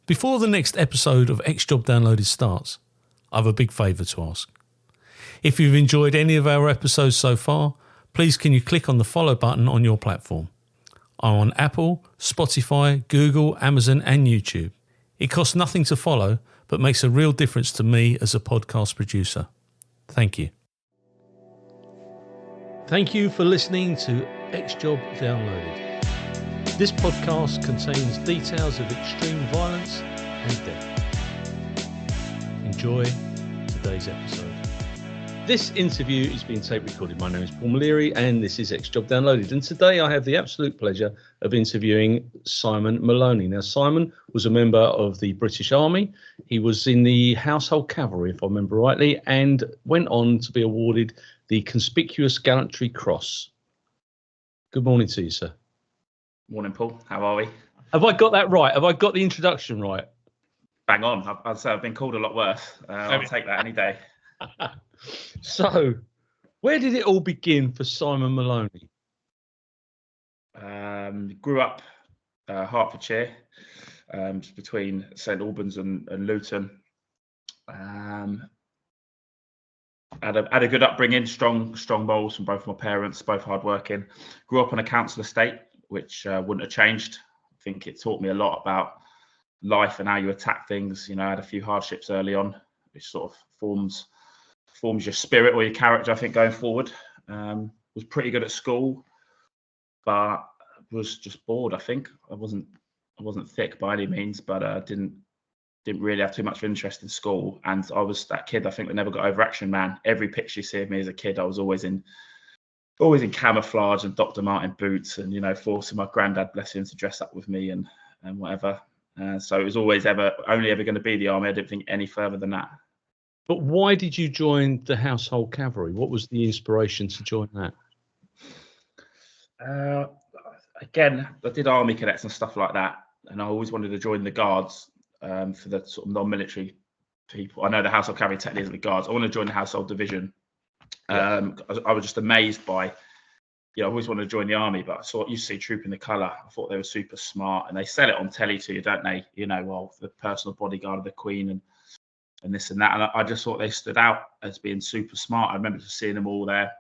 Before the next episode of X-Job Downloaded starts, I have a big favour to ask. If you've enjoyed any of our episodes so far, please can you click on the follow button on your platform. I'm on Apple, Spotify, Google, Amazon and YouTube. It costs nothing to follow, but makes a real difference to me as a podcast producer. Thank you. Thank you for listening to X-Job Downloaded. This podcast contains details of extreme violence and death. Enjoy today's episode. This interview is being tape recorded. My name is Paul Maleary and this is X-Job Downloaded. And today I have the absolute pleasure of interviewing Simon Moloney. Now, Simon was a member of the British Army. He was in the Household Cavalry, if I remember rightly, and went on to be awarded the Conspicuous Gallantry Cross. Good morning to you, sir. Morning, Paul. How are we? Have I got that right? Have I got the introduction right? Bang on. I'd say I've been called a lot worse. I'll take that any day. So, where did it all begin for Simon Moloney? Grew up Hertfordshire, just between St Albans and Luton. Had a good upbringing, strong morals from both my parents, both hardworking. Grew up on a council estate, which wouldn't have changed. I think it taught me a lot about life and how you attack things. You know, I had a few hardships early on, which sort of forms your spirit or your character, I think, going forward. Was pretty good at school, but was just bored, I think. I wasn't thick by any means, but didn't really have too much interest in school. And I was that kid, I think, that never got over Action Man. Every picture you see of me as a kid, I was always in camouflage and Dr. Martin boots and, you know, forcing my granddad, bless him, to dress up with me and whatever. So it was always only ever going to be the army. I didn't think any further than that. But why did you join the Household Cavalry? What was the inspiration to join that? Again, I did army cadets and stuff like that. And I always wanted to join the guards for the sort of non-military people. I know the Household Cavalry technically isn't the guards. I want to join the Household Division. I was just amazed by, I always wanted to join the army, but I used to see Troop in the Colour. I thought they were super smart, and they sell it on telly to you, don't they? You know, well, the personal bodyguard of the Queen and this and that. And I just thought they stood out as being super smart. I remember just seeing them all there.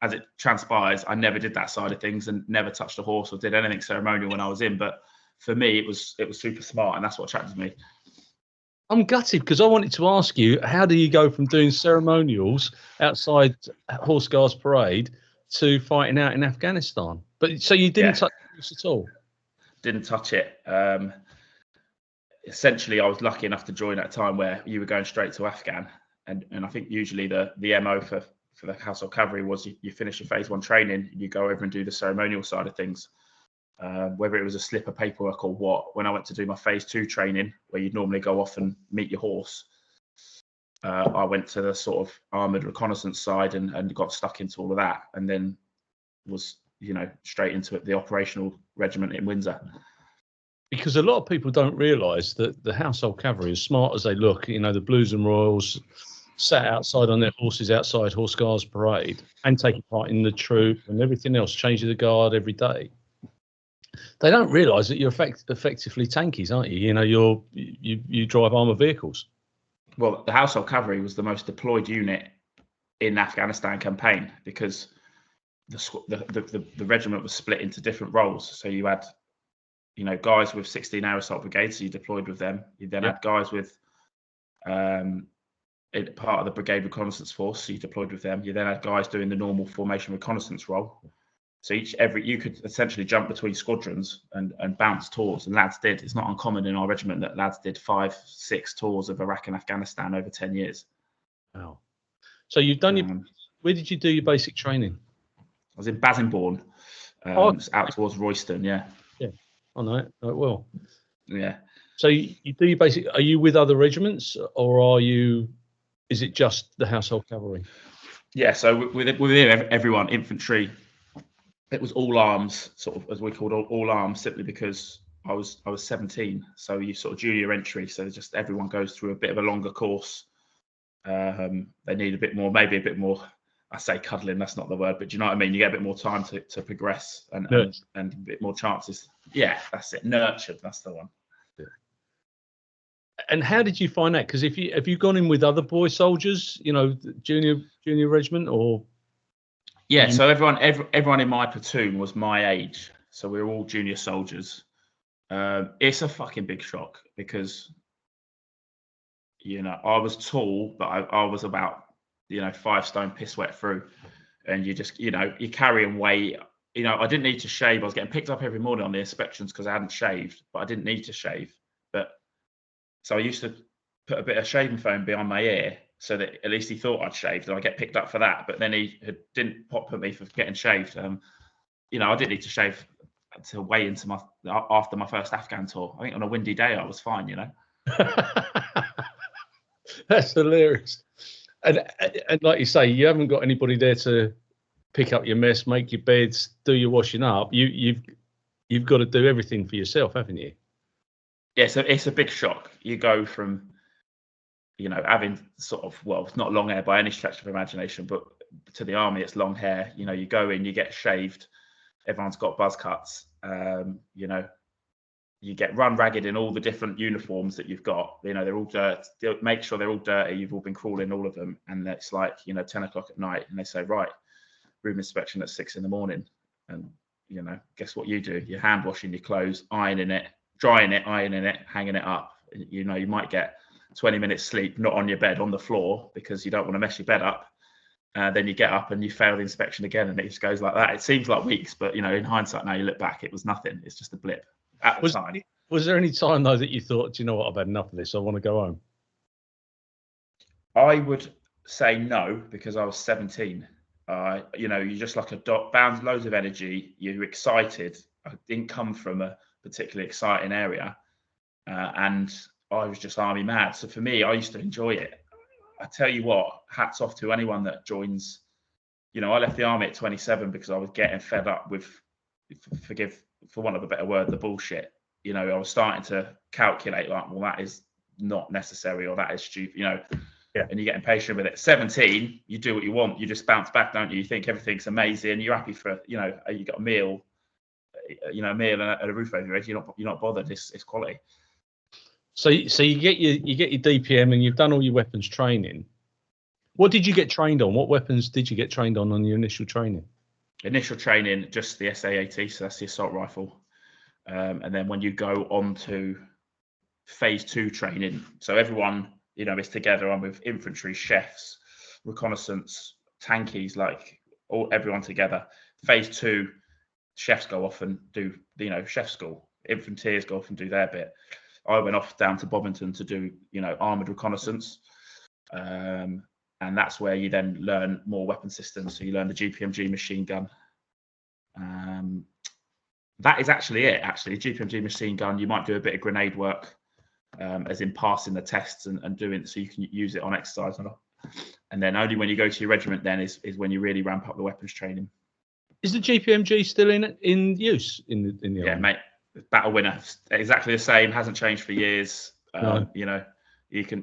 As it transpires, I never did that side of things and never touched a horse or did anything ceremonial when I was in. But for me, it was super smart, and that's what attracted me. I'm gutted because I wanted to ask you, how do you go from doing ceremonials outside Horse Guards Parade to fighting out in Afghanistan? But so you didn't touch it at all? Didn't touch it. Essentially, I was lucky enough to join at a time where you were going straight to Afghan, and I think usually the MO for the Household Cavalry was you finish your phase 1 training, you go over and do the ceremonial side of things. Whether it was a slip of paperwork or what, when I went to do my phase 2 training, where you'd normally go off and meet your horse, I went to the sort of armoured reconnaissance side and got stuck into all of that, and then was, straight into the operational regiment in Windsor. Because a lot of people don't realise that the Household Cavalry, as smart as they look, the Blues and Royals sat outside on their horses outside Horse Guards Parade and taking part in the troop and everything else, changing the guard every day. They don't realise that you're effectively tankies, aren't you? You drive armoured vehicles. Well, the Household Cavalry was the most deployed unit in the Afghanistan campaign because the regiment was split into different roles. So you had, guys with 16 Air Assault Brigades, so you deployed with them. You then had guys with part of the Brigade Reconnaissance Force, so you deployed with them. You then had guys doing the normal formation reconnaissance role. So you could essentially jump between squadrons and bounce tours, and lads did. It's not uncommon in our regiment that lads did 5-6 tours of Iraq and Afghanistan over 10 years. Wow. So you've done where did you do your basic training? I was in Bassingbourne, out towards Royston, yeah. Yeah, I know it well. Yeah. So you do your basic, are you with other regiments or is it just the Household Cavalry? Yeah, so within everyone, infantry, it was all arms, sort of, as we called all arms, simply because I was 17, so you sort of junior entry, so just everyone goes through a bit of a longer course. They need a bit more, maybe a bit more. I say cuddling, that's not the word, but do you know what I mean? You get a bit more time to progress and a bit more chances. Yeah, that's it. Nurtured, that's the one. And how did you find that? Because have you gone in with other boy soldiers, junior regiment, or? Yeah, so everyone in my platoon was my age, so we were all junior soldiers. It's a fucking big shock because, I was tall, but I was about, 5 stone piss wet through, and you just, you're carrying weight. I didn't need to shave. I was getting picked up every morning on the inspections because I hadn't shaved, but I didn't need to shave. So I used to put a bit of shaving foam behind my ear so that at least he thought I'd shaved, and I get picked up for that. But then he didn't put me for getting shaved. I didn't need to shave until way into after my first Afghan tour. I think on a windy day I was fine. That's hilarious. And like you say, you haven't got anybody there to pick up your mess, make your beds, do your washing up. You've got to do everything for yourself, haven't you? Yeah, so it's a big shock. You go from, having sort of, well, it's not long hair by any stretch of imagination, but to the army, it's long hair. You go in, you get shaved, everyone's got buzz cuts. You get run ragged in all the different uniforms that you've got. They're all dirty. Make sure they're all dirty. You've all been crawling all of them, and it's like 10 o'clock at night, and they say, right, room inspection at 6 a.m, and guess what you do? You're hand washing your clothes, ironing it, drying it, ironing it, hanging it up. You might get 20 minutes sleep, not on your bed, on the floor, because you don't want to mess your bed up. Then you get up and you fail the inspection again, and it just goes like that. It seems like weeks, but in hindsight, now you look back, it was nothing. It's just a blip at the time. Was there any time though that you thought, do you know what, I've had enough of this, I want to go home? I would say no, because I was 17. You're just like a dot, bound, loads of energy. You're excited. I didn't come from a particularly exciting area, and I was just army mad. So for me, I used to enjoy it. I tell you what, hats off to anyone that joins. I left the army at 27 because I was getting fed up with, forgive for want of a better word, the bullshit. I was starting to calculate like, well, that is not necessary, or that is stupid. Yeah. And you're getting patient with it. 17, you do what you want. You just bounce back, don't you? You think everything's amazing. You're happy for, you got a meal, a meal and a roof over your head. You're not bothered. It's quality. So you get your DPM, and you've done all your weapons training. What did you get trained on? What weapons did you get trained on your initial training? Initial training, just the SAAT, so that's the assault rifle. And then when you go on to phase 2 training, so everyone, is together. I'm with infantry, chefs, reconnaissance, tankies, like everyone together. Phase 2, chefs go off and do, chef school. Infanteers go off and do their bit. I went off down to Bovington to do, armoured reconnaissance. And that's where you then learn more weapon systems. So you learn the GPMG machine gun. That is actually it, GPMG machine gun. You might do a bit of grenade work, as in passing the tests and doing so you can use it on exercise. And then only when you go to your regiment then is when you really ramp up the weapons training. Is the GPMG still in use in the yeah, army? Mate. Battle winner, exactly the same, hasn't changed for years. No. You can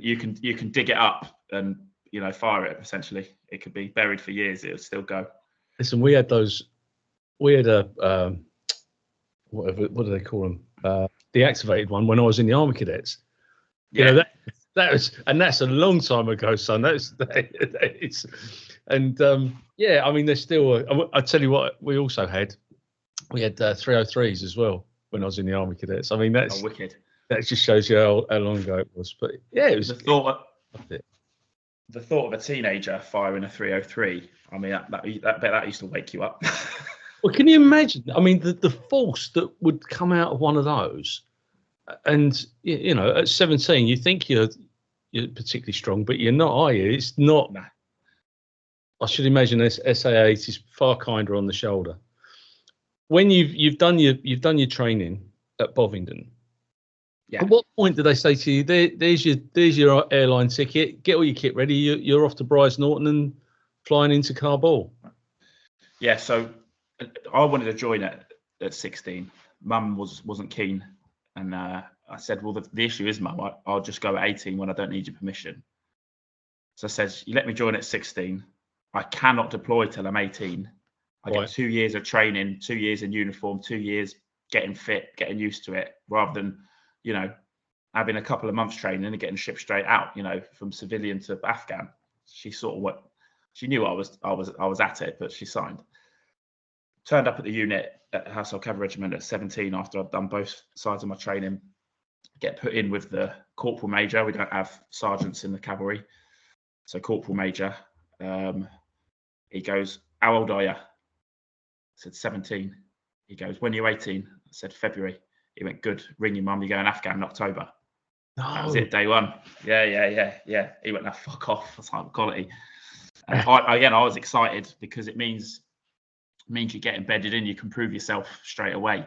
dig it up and fire it. Essentially, it could be buried for years, it'll still go. Listen, we had a what do they call them, deactivated one when I was in the Army Cadets. Yeah, that was, and that's a long time ago, son. Yeah, I mean, there's still I tell you what, we had 303s as well when I was in the Army Cadets. I mean, that's wicked. That just shows you how long ago it was. But yeah, it was the thought of a teenager firing a 303. I mean, that used to wake you up. Well, can you imagine? I mean, the force that would come out of one of those, and at 17, you think you're particularly strong, but you're not, are you? It's not. Nah. I should imagine this SA8 is far kinder on the shoulder. When you've done your training at Bovington, yeah. At what point did they say to you, there's your airline ticket, get all your kit ready, you're off to Bryce Norton and flying into Kabul? Yeah, so I wanted to join at 16. Mum wasn't keen, and I said, well, the issue is, Mum, I'll just go at 18 when I don't need your permission. So I said, you let me join at 16. I cannot deploy till I'm 18. I get 2 years of training, 2 years in uniform, 2 years getting fit, getting used to it, rather than, having a couple of months training and getting shipped straight out, you know, from civilian to Afghan. She knew I was at it, but she signed. Turned up at the unit at Household Cavalry Regiment at 17 after I'd done both sides of my training. Get put in with the corporal major. We don't have sergeants in the cavalry, so corporal major. He goes, "How old are you?" I said 17. He goes, "When are you 18?" I said February. He went, "Good. Ring your mum. You're going Afghan in October." No. That was it, day one. Yeah. He went, "Now fuck off." That's high quality. And I was excited because it means you get embedded in. You can prove yourself straight away.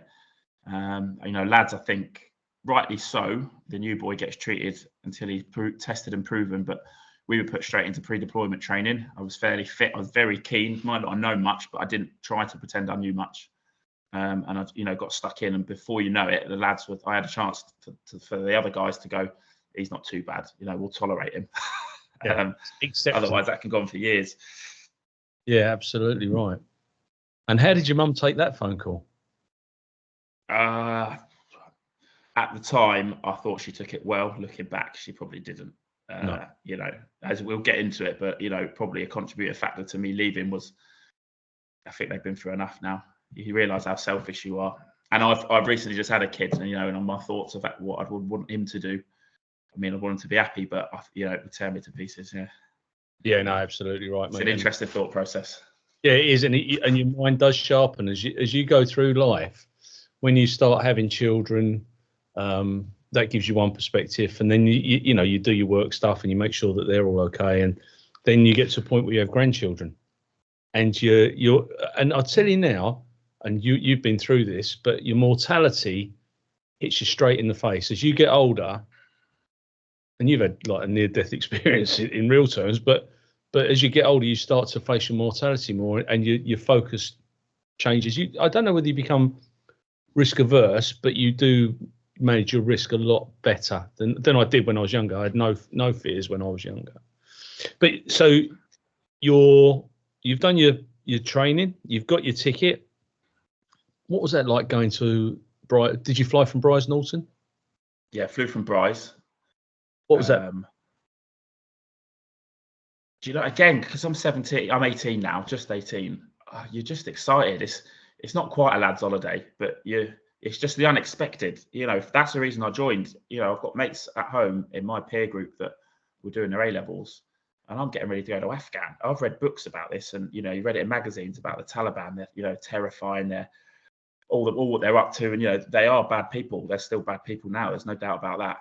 You know, lads, I think rightly so, the new boy gets treated until he's tested and proven. But we were put straight into pre-deployment training. I was fairly fit. I was very keen. Might not have known much, but I didn't try to pretend I knew much. And I, you know, got stuck in. And before you know it, the lads I had a chance for the other guys to go, "He's not too bad. You know, we'll tolerate him." Yeah, Otherwise, that can go on for years. Yeah, absolutely right. And how did your mum take that phone call? At the time, I thought she took it well. Looking back, she probably didn't. No. You know, as we'll get into it, but you know, probably a contributing factor to me leaving was, I think they've been through enough now. You realise how selfish you are. And I've recently just had a kid, and you know, and on my thoughts of what I would want him to do. I mean, I want him to be happy, but you know, it would tear me to pieces. Yeah. Yeah, no, absolutely right, It's mate. an interesting thought process. Yeah, it is, and your mind does sharpen as you go through life. When you start having children, that gives you one perspective, and then you know, you do your work stuff and you make sure that they're all okay, and then you get to a point where you have grandchildren, and you're and I'll tell you now, and you've been through this, but your mortality hits you straight in the face as you get older, and you've had like a near-death experience in real terms, but as you get older, you start to face your mortality more, and your focus changes. I don't know whether you become risk averse, but you do manage your risk a lot better than I did when I was younger. I had no fears when I was younger. But so you've done your training, you've got your ticket. What was that like going to Did you fly from Bryce Norton? Yeah, flew from Bryce. What was that? Do you know, again, because I'm 17, I'm 18 now, just 18. You're just excited. It's not quite a lad's holiday, but it's just the unexpected. You know, that's the reason I joined. You know, I've got mates at home in my peer group that were doing their A-levels, and I'm getting ready to go to Afghan. I've read books about this, and you know, you read it in magazines about the Taliban. They're, you know, terrifying. They're all what they're up to, and you know, they are bad people. They're still bad people now. There's no doubt about that.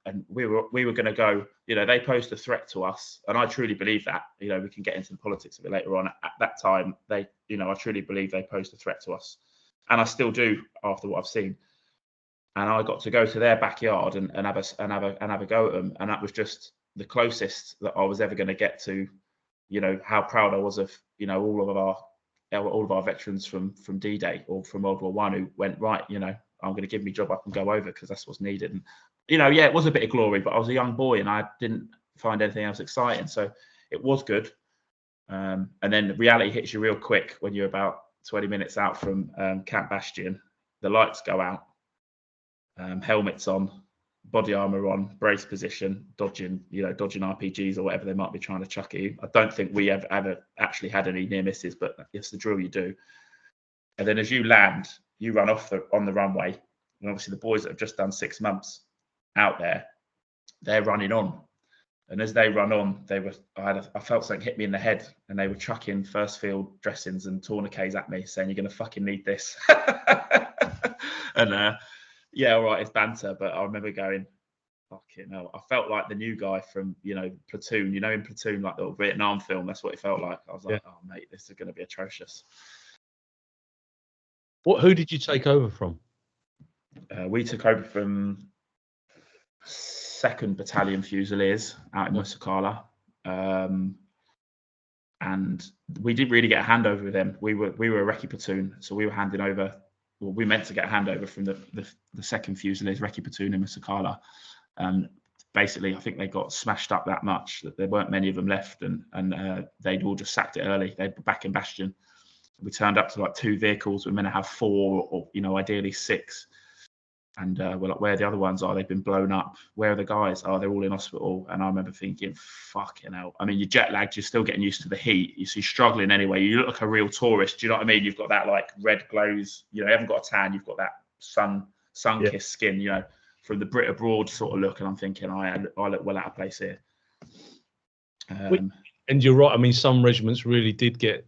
And we were going to go. You know, they posed a threat to us, and I truly believe that. You know, we can get into the politics of it later on. At that time, I truly believe they posed a threat to us, and I still do after what I've seen. And I got to go to their backyard and have a go at them, and that was just the closest that I was ever going to get to, you know, how proud I was of, you know, all of our veterans from D-Day or from World War I who went, right, you know, I'm going to give me job up and go over because that's what's needed. And you know, yeah, it was a bit of glory, but I was a young boy and I didn't find anything else exciting, so it was good. And then reality hits you real quick when you're about 20 minutes out from Camp Bastion. The lights go out, helmets on, body armor on, brace position, dodging RPGs or whatever they might be trying to chuck at you. I don't think we have ever actually had any near misses, but it's the drill you do. And then as you land, you run off on the runway, and obviously the boys that have just done 6 months out there, they're running on. And as they run on, I felt something hit me in the head, and they were chucking first field dressings and tourniquets at me, saying, "You're going to fucking need this." And yeah, all right, it's banter, but I remember going, fucking hell. I felt like the new guy from, you know, Platoon. You know, in Platoon, like the Vietnam film, that's what it felt like. I was like, oh mate, this is going to be atrocious. Who did you take over from? We took over from 2nd Battalion Fusiliers out in Musakala, and we didn't really get a handover with them. We were a recce platoon, so we were handing over. Well, we meant to get a handover from the 2nd Fusiliers recce platoon in Musakala, and basically, I think they got smashed up that much that there weren't many of them left, and they'd all just sacked it early. They'd be back in Bastion. We turned up to like 2 vehicles. We were meant to have 4, or you know, ideally 6. And we're like, where are the other ones? They've been blown up. Where are the guys? They're all in hospital. And I remember thinking, fucking hell. I mean, you're jet lagged. You're still getting used to the heat. You're struggling anyway. You look like a real tourist. Do you know what I mean? You've got that like red glows. You haven't got a tan. You've got that sun-kissed skin, from the Brit abroad sort of look. And I'm thinking, I look well out of place here. And you're right. I mean, some regiments really did get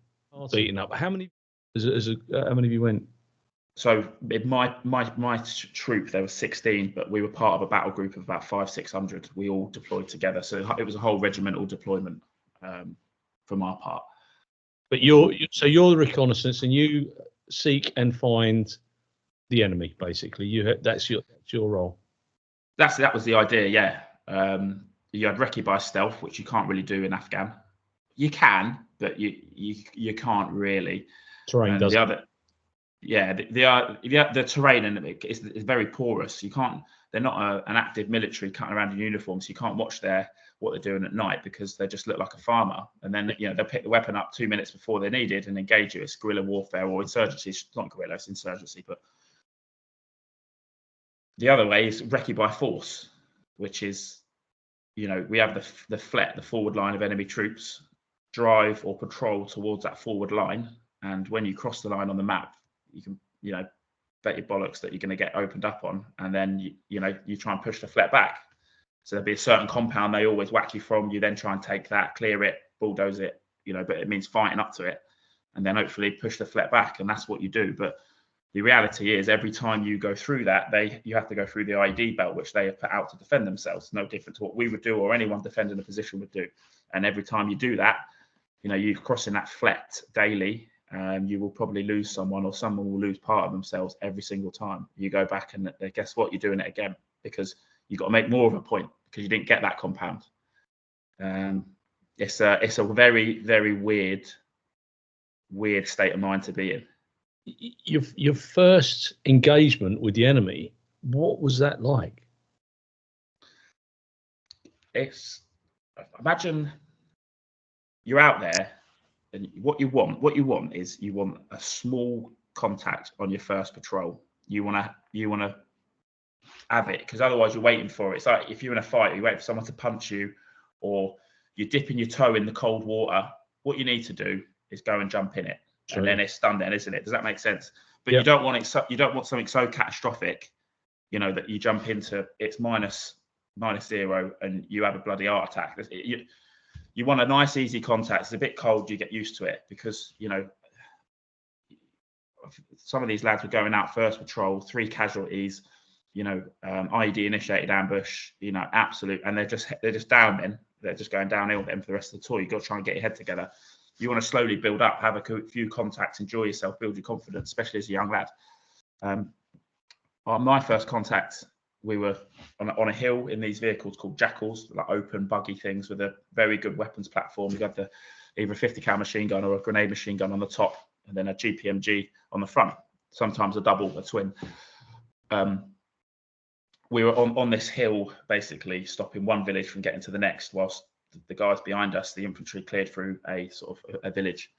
beaten up. How many? How many of you went? So my troop, there were 16, but we were part of a battle group of about 500-600. We all deployed together, so it was a whole regimental deployment from our part. But you're the reconnaissance, and you seek and find the enemy. Basically, that's your role. That was the idea. Yeah. You had recce by stealth, which you can't really do in Afghan. You can, but you can't really. Terrain does. The terrain and it's very porous. You can't. They're not an active military cutting around in uniform, so you can't watch what they're doing at night because they just look like a farmer. And then they'll pick the weapon up 2 minutes before they're needed and engage you. It's guerrilla warfare or insurgency. It's not guerrilla, it's insurgency. But the other way is recce by force, which is we have the FLET, the forward line of enemy troops, drive or patrol towards that forward line. And when you cross the line on the map, you can, bet your bollocks that you're going to get opened up on. And then, you try and push the FLET back. So there'll be a certain compound they always whack you from. You then try and take that, clear it, bulldoze it, but it means fighting up to it. And then hopefully push the FLET back. And that's what you do. But the reality is every time you go through that, you have to go through the ID belt, which they have put out to defend themselves. No different to what we would do or anyone defending a position would do. And every time you do that, you're crossing that FLET daily. You will probably lose someone or someone will lose part of themselves every single time. You go back and guess what? You're doing it again because you've got to make more of a point because you didn't get that compound. It's a very, very weird state of mind to be in. Your first engagement with the enemy, what was that like? Imagine you're out there. And what you want is a small contact on your first patrol. You want to have it because otherwise you're waiting for it. It's like if you're in a fight, you wait for someone to punch you, or you're dipping your toe in the cold water. What you need to do is go and jump in it, and then it's done. Then, isn't it? Does that make sense? But you don't want it. You don't want something so catastrophic, that you jump into it's minus 0 and you have a bloody heart attack. You want a nice, easy contact. It's a bit cold. You get used to it because, some of these lads were going out first patrol, 3 casualties, IED initiated ambush, absolute. And they're just down then. They're just going downhill then for the rest of the tour. You've got to try and get your head together. You want to slowly build up, have a few contacts, enjoy yourself, build your confidence, especially as a young lad. On my first contact, we were on a hill in these vehicles called Jackals, like open buggy things with a very good weapons platform. You got either a 50 cal machine gun or a grenade machine gun on the top, and then a GPMG on the front. Sometimes a double, a twin. We were on this hill, basically stopping one village from getting to the next, whilst the guys behind us, the infantry, cleared through a sort of a village,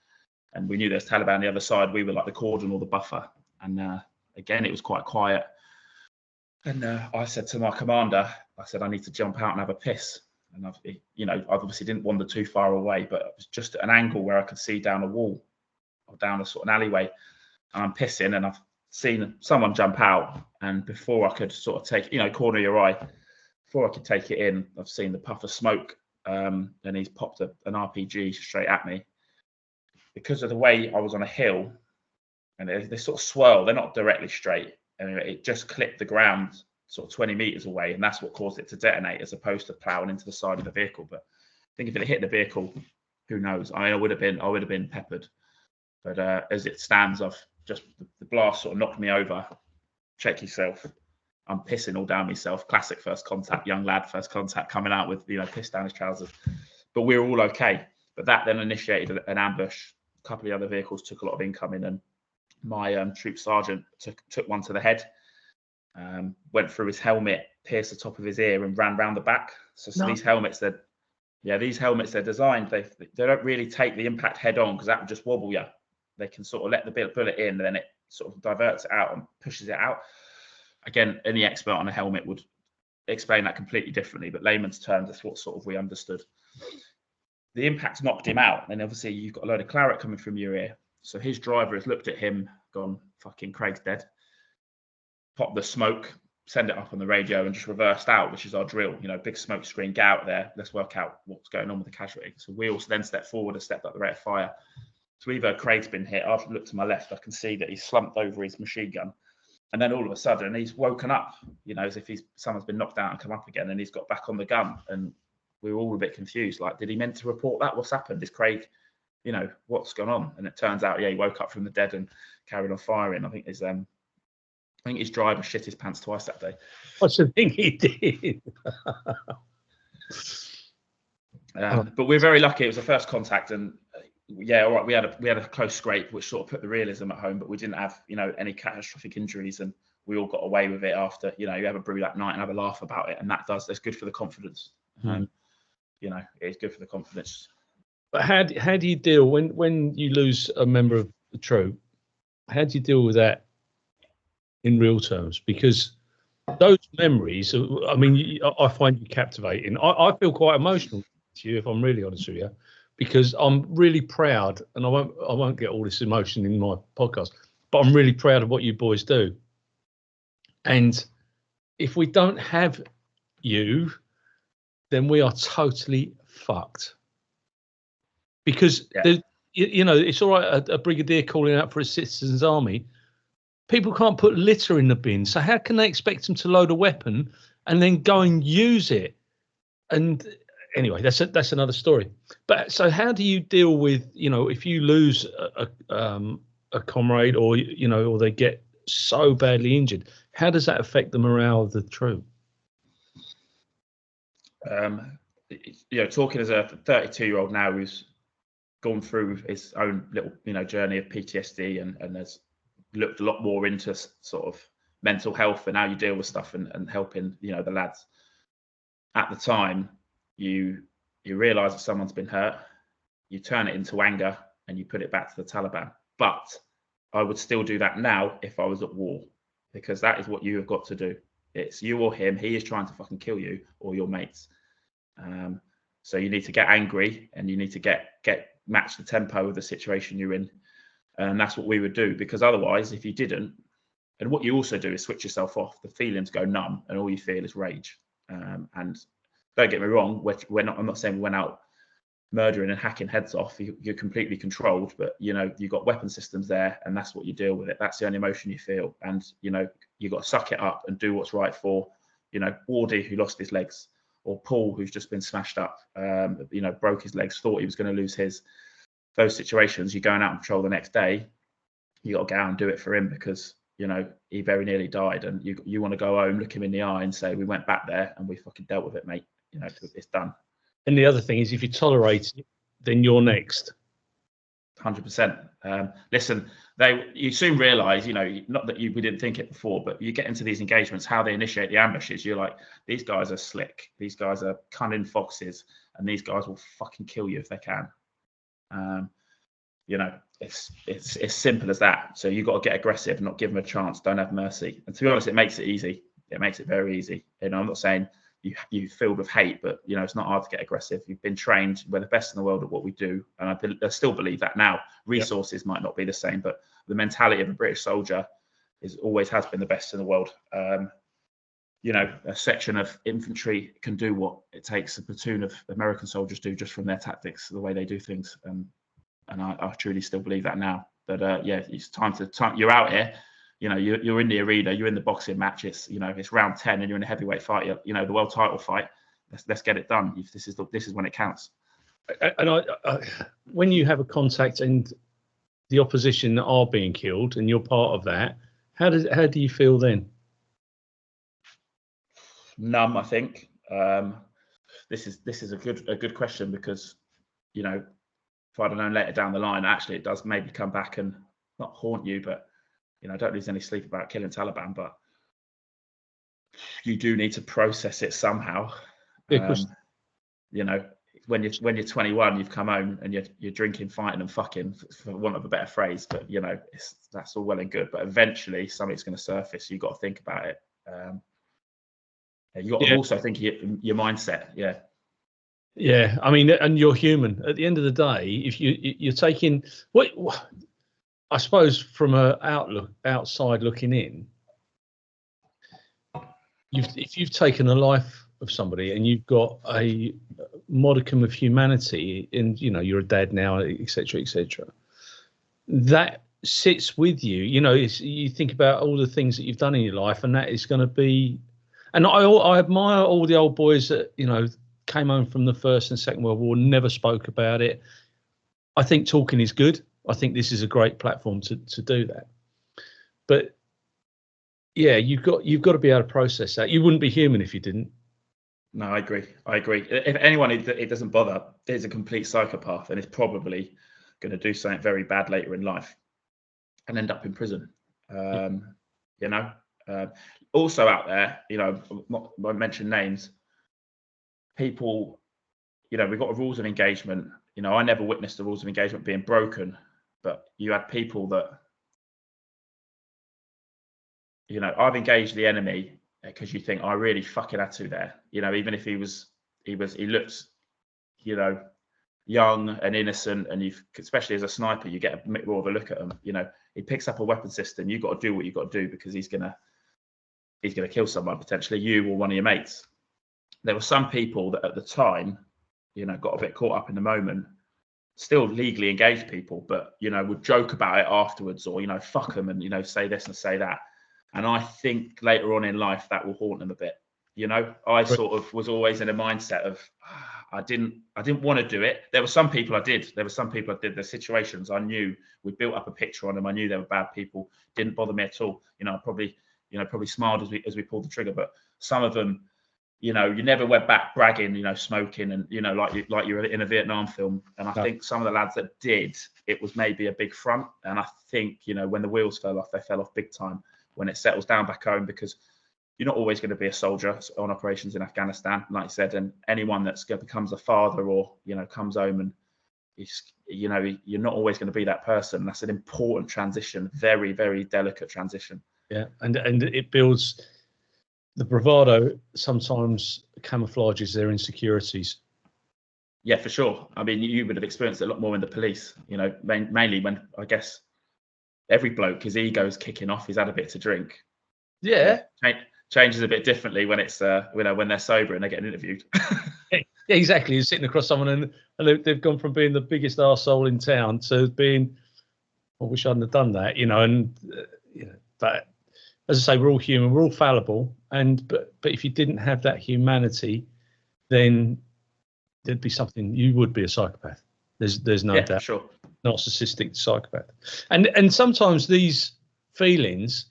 and we knew there's Taliban on the other side. We were like the cordon or the buffer, and again, it was quite quiet. And I said to my commander, I need to jump out and have a piss. And I obviously didn't wander too far away, but it was just at an angle where I could see down a wall or down a sort of an alleyway. And I'm pissing, and I've seen someone jump out. And before I could sort of take, corner your eye, before I could take it in, I've seen the puff of smoke, and he's popped an RPG straight at me. Because of the way I was on a hill, and they sort of swirl, they're not directly straight. And it just clipped the ground sort of 20 meters away, and that's what caused it to detonate, as opposed to plowing into the side of the vehicle. But I think if it had hit the vehicle, who knows? I would have been peppered. But as it stands, the blast sort of knocked me over. Check yourself. I'm pissing all down myself. Classic first contact, young lad first contact, coming out with piss down his trousers. But we were all okay. But that then initiated an ambush. A couple of the other vehicles took a lot of incoming, and my troop sergeant took one to the head, went through his helmet, pierced the top of his ear, and ran round the back. So these helmets, they're designed. They don't really take the impact head on because that would just wobble you. They can sort of let the bullet in, and then it sort of diverts it out and pushes it out. again, any expert on a helmet would explain that completely differently, but layman's terms, that's what sort of we understood. The impact knocked him out, and obviously you've got a load of claret coming from your ear. So his driver has looked at him, gone, fucking Craig's dead. Pop the smoke, send it up on the radio, and just reversed out, which is our drill. Big smoke screen, get out there, let's work out what's going on with the casualty. So we also then stepped forward and stepped up the rate of fire. So we've heard Craig's been hit. I've looked to my left, I can see that he's slumped over his machine gun. And then all of a sudden he's woken up, as if someone's been knocked out and come up again, and he's got back on the gun. And we were all a bit confused. Like, did he meant to report that? What's happened? Is Craig, what's gone on? And it turns out, he woke up from the dead and carried on firing. I think his driver shit his pants twice that day. What's the thing he did? But we're very lucky. It was the first contact, and all right, we had a close scrape, which sort of put the realism at home. But we didn't have any catastrophic injuries, and we all got away with it after. You have a brew that night and have a laugh about it, and that's good for the confidence. It's good for the confidence. But how do you deal when you lose a member of the troop? How do you deal with that in real terms? Because those memories, I find you captivating. I feel quite emotional to you, if I'm really honest with you, because I'm really proud, and I won't get all this emotion in my podcast, but I'm really proud of what you boys do. And if we don't have you, then we are totally fucked. Because it's all right, a brigadier calling out for a citizens' army. People can't put litter in the bin, so how can they expect them to load a weapon and then go and use it? And anyway, that's another story. But so how do you deal with if you lose a comrade, or or they get so badly injured? How does that affect the morale of the troop? Talking as a 32-year-old now who's gone through his own little journey of PTSD and has looked a lot more into sort of mental health and how you deal with stuff and helping the lads. At the time, you realize that someone's been hurt, you turn it into anger and you put it back to the Taliban. But I would still do that now if I was at war, because that is what you have got to do. It's you or him. He is trying to fucking kill you or your mates. So you need to get angry and you need to match the tempo of the situation you're in. And that's what we would do, because otherwise, if you didn't, and what you also do is switch yourself off, the feelings go numb and all you feel is rage. And don't get me wrong, I'm not saying we went out murdering and hacking heads off. You're completely controlled, but you've got weapon systems there, and that's what you deal with it. That's the only emotion you feel. And you've got to suck it up and do what's right for Wardy, who lost his legs, or Paul, who's just been smashed up, broke his legs, thought he was going to lose his. Those situations, you're going out on patrol the next day, you got to go out and do it for him, because he very nearly died, and you want to go home, look him in the eye and say, we went back there and we fucking dealt with it, mate. It's done. And the other thing is, if you tolerate it, then you're next. 100%. Listen, you soon realise, not that we didn't think it before, but you get into these engagements, how they initiate the ambushes. You're like, these guys are slick, these guys are cunning foxes, and these guys will fucking kill you if they can. It's simple as that. So you've got to get aggressive, not give them a chance, don't have mercy. And to be honest, it makes it easy. It makes it very easy. I'm not saying you filled with hate, but it's not hard to get aggressive. You've been trained. We're the best in the world at what we do, and I still believe that now. Resources might not be the same, but the mentality of a British soldier always has been the best in the world. A section of infantry can do what it takes a platoon of American soldiers do, just from their tactics, the way they do things. And I truly still believe that now. But it's time. You're out here. You're in the arena, you're in the boxing match. It's round 10 and you're in a heavyweight fight. The world title fight. Let's get it done. This is when it counts. And when you have a contact and the opposition are being killed, and you're part of that, how do you feel then? Numb, I think. This is a good question, because if I'd have known later down the line, actually it does maybe come back and not haunt you, but don't lose any sleep about killing Taliban, but you do need to process it somehow. When you're 21, you've come home and you're drinking, fighting, and fucking, for want of a better phrase. But that's all well and good. But eventually, something's going to surface. You've got to think about it. You got to also think your mindset. Yeah, I mean, and you're human. At the end of the day, if you're taking what I suppose from a outside looking in, if you've taken a life of somebody and you've got a modicum of humanity, and you're a dad now, etc., etc., that sits with you. You think about all the things that you've done in your life, and that is going to be. And I admire all the old boys that came home from the First and Second World War, never spoke about it. I think talking is good. I think this is a great platform to do that. But yeah, you've got to be able to process that. You wouldn't be human if you didn't. No, I agree. If anyone it doesn't bother, is a complete psychopath and is probably going to do something very bad later in life and end up in prison. Also out there, won't mention names. People, we've got rules of engagement. I never witnessed the rules of engagement being broken, but you had people that, I've engaged the enemy because you think I really fucking had to there. Even if he looks, young and innocent, and especially as a sniper, you get a bit more of a look at him. He picks up a weapon system. You've got to do what you've got to do because he's gonna kill someone, potentially you or one of your mates. There were some people that at the time, got a bit caught up in the moment, still legally engaged people, but would joke about it afterwards, or fuck them and say this and say that. And I think later on in life that will haunt them a bit. I sort of was always in a mindset of I didn't want to do it. There were some people I did. The situations I knew, we built up a picture on them. I knew they were bad people. Didn't bother me at all. I probably smiled as we pulled the trigger. But some of them, you never went back bragging, smoking and like you were in a Vietnam film. And I think some of the lads that did, it was maybe a big front. And I think when the wheels fell off, they fell off big time when it settles down back home, because you're not always going to be a soldier on operations in Afghanistan, like you said, and anyone that becomes a father or, comes home and, you're not always going to be that person. That's an important transition, very, very delicate transition. Yeah, and it builds the bravado, sometimes camouflages their insecurities. Yeah, for sure. I mean, you would have experienced it a lot more in the police, mainly when, I guess, every bloke, his ego's kicking off, he's had a bit to drink. Yeah. Changes a bit differently when it's when they're sober and they're getting interviewed. Yeah, exactly. You're sitting across someone and they've gone from being the biggest arsehole in town to being, I wish I hadn't have done that, but as I say, we're all human, we're all fallible, but if you didn't have that humanity, then there'd be something. You would be a psychopath. There's no doubt. Sure. Narcissistic psychopath, and sometimes these feelings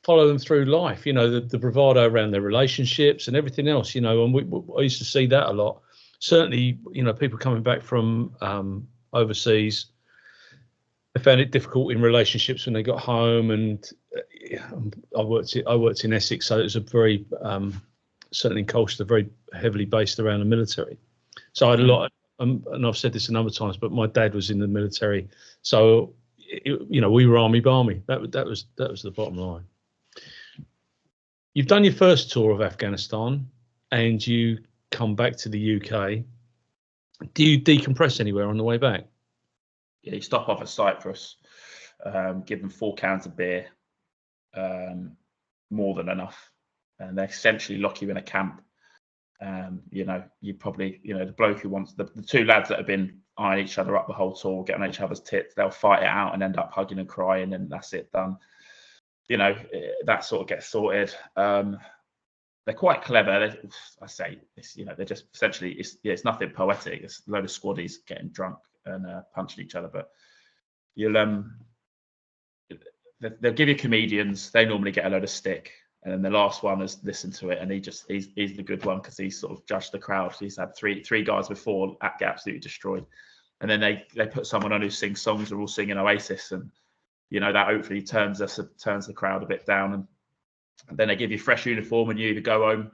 follow them through life. The bravado around their relationships and everything else. And I used to see that a lot. Certainly, people coming back from overseas, they found it difficult in relationships when they got home. And I worked in Essex, so it was a very certainly in Colchester, very heavily based around the military. So I had a lot. And I've said this a number of times, but my dad was in the military, so we were army barmy. That was the bottom line. You've done your first tour of Afghanistan, and you come back to the UK. Do you decompress anywhere on the way back? Yeah, you stop off at Cyprus, give them 4 cans of beer, more than enough, and they essentially lock you in a camp. You probably, the bloke who wants the 2 lads that have been eyeing each other up the whole tour, getting on each other's tits, they'll fight it out and end up hugging and crying, and that's it, done. That sort of gets sorted. They're quite clever. They're just essentially, it's nothing poetic. It's a load of squaddies getting drunk and punching each other. But they'll give you comedians. They normally get a load of stick. And then the last one has listened to it, and he's the good one because he's sort of judged the crowd. He's had three guys before get absolutely destroyed, and then they put someone on who sings songs. They're all singing Oasis, and that hopefully turns the crowd a bit down. And then they give you fresh uniform, and you either go home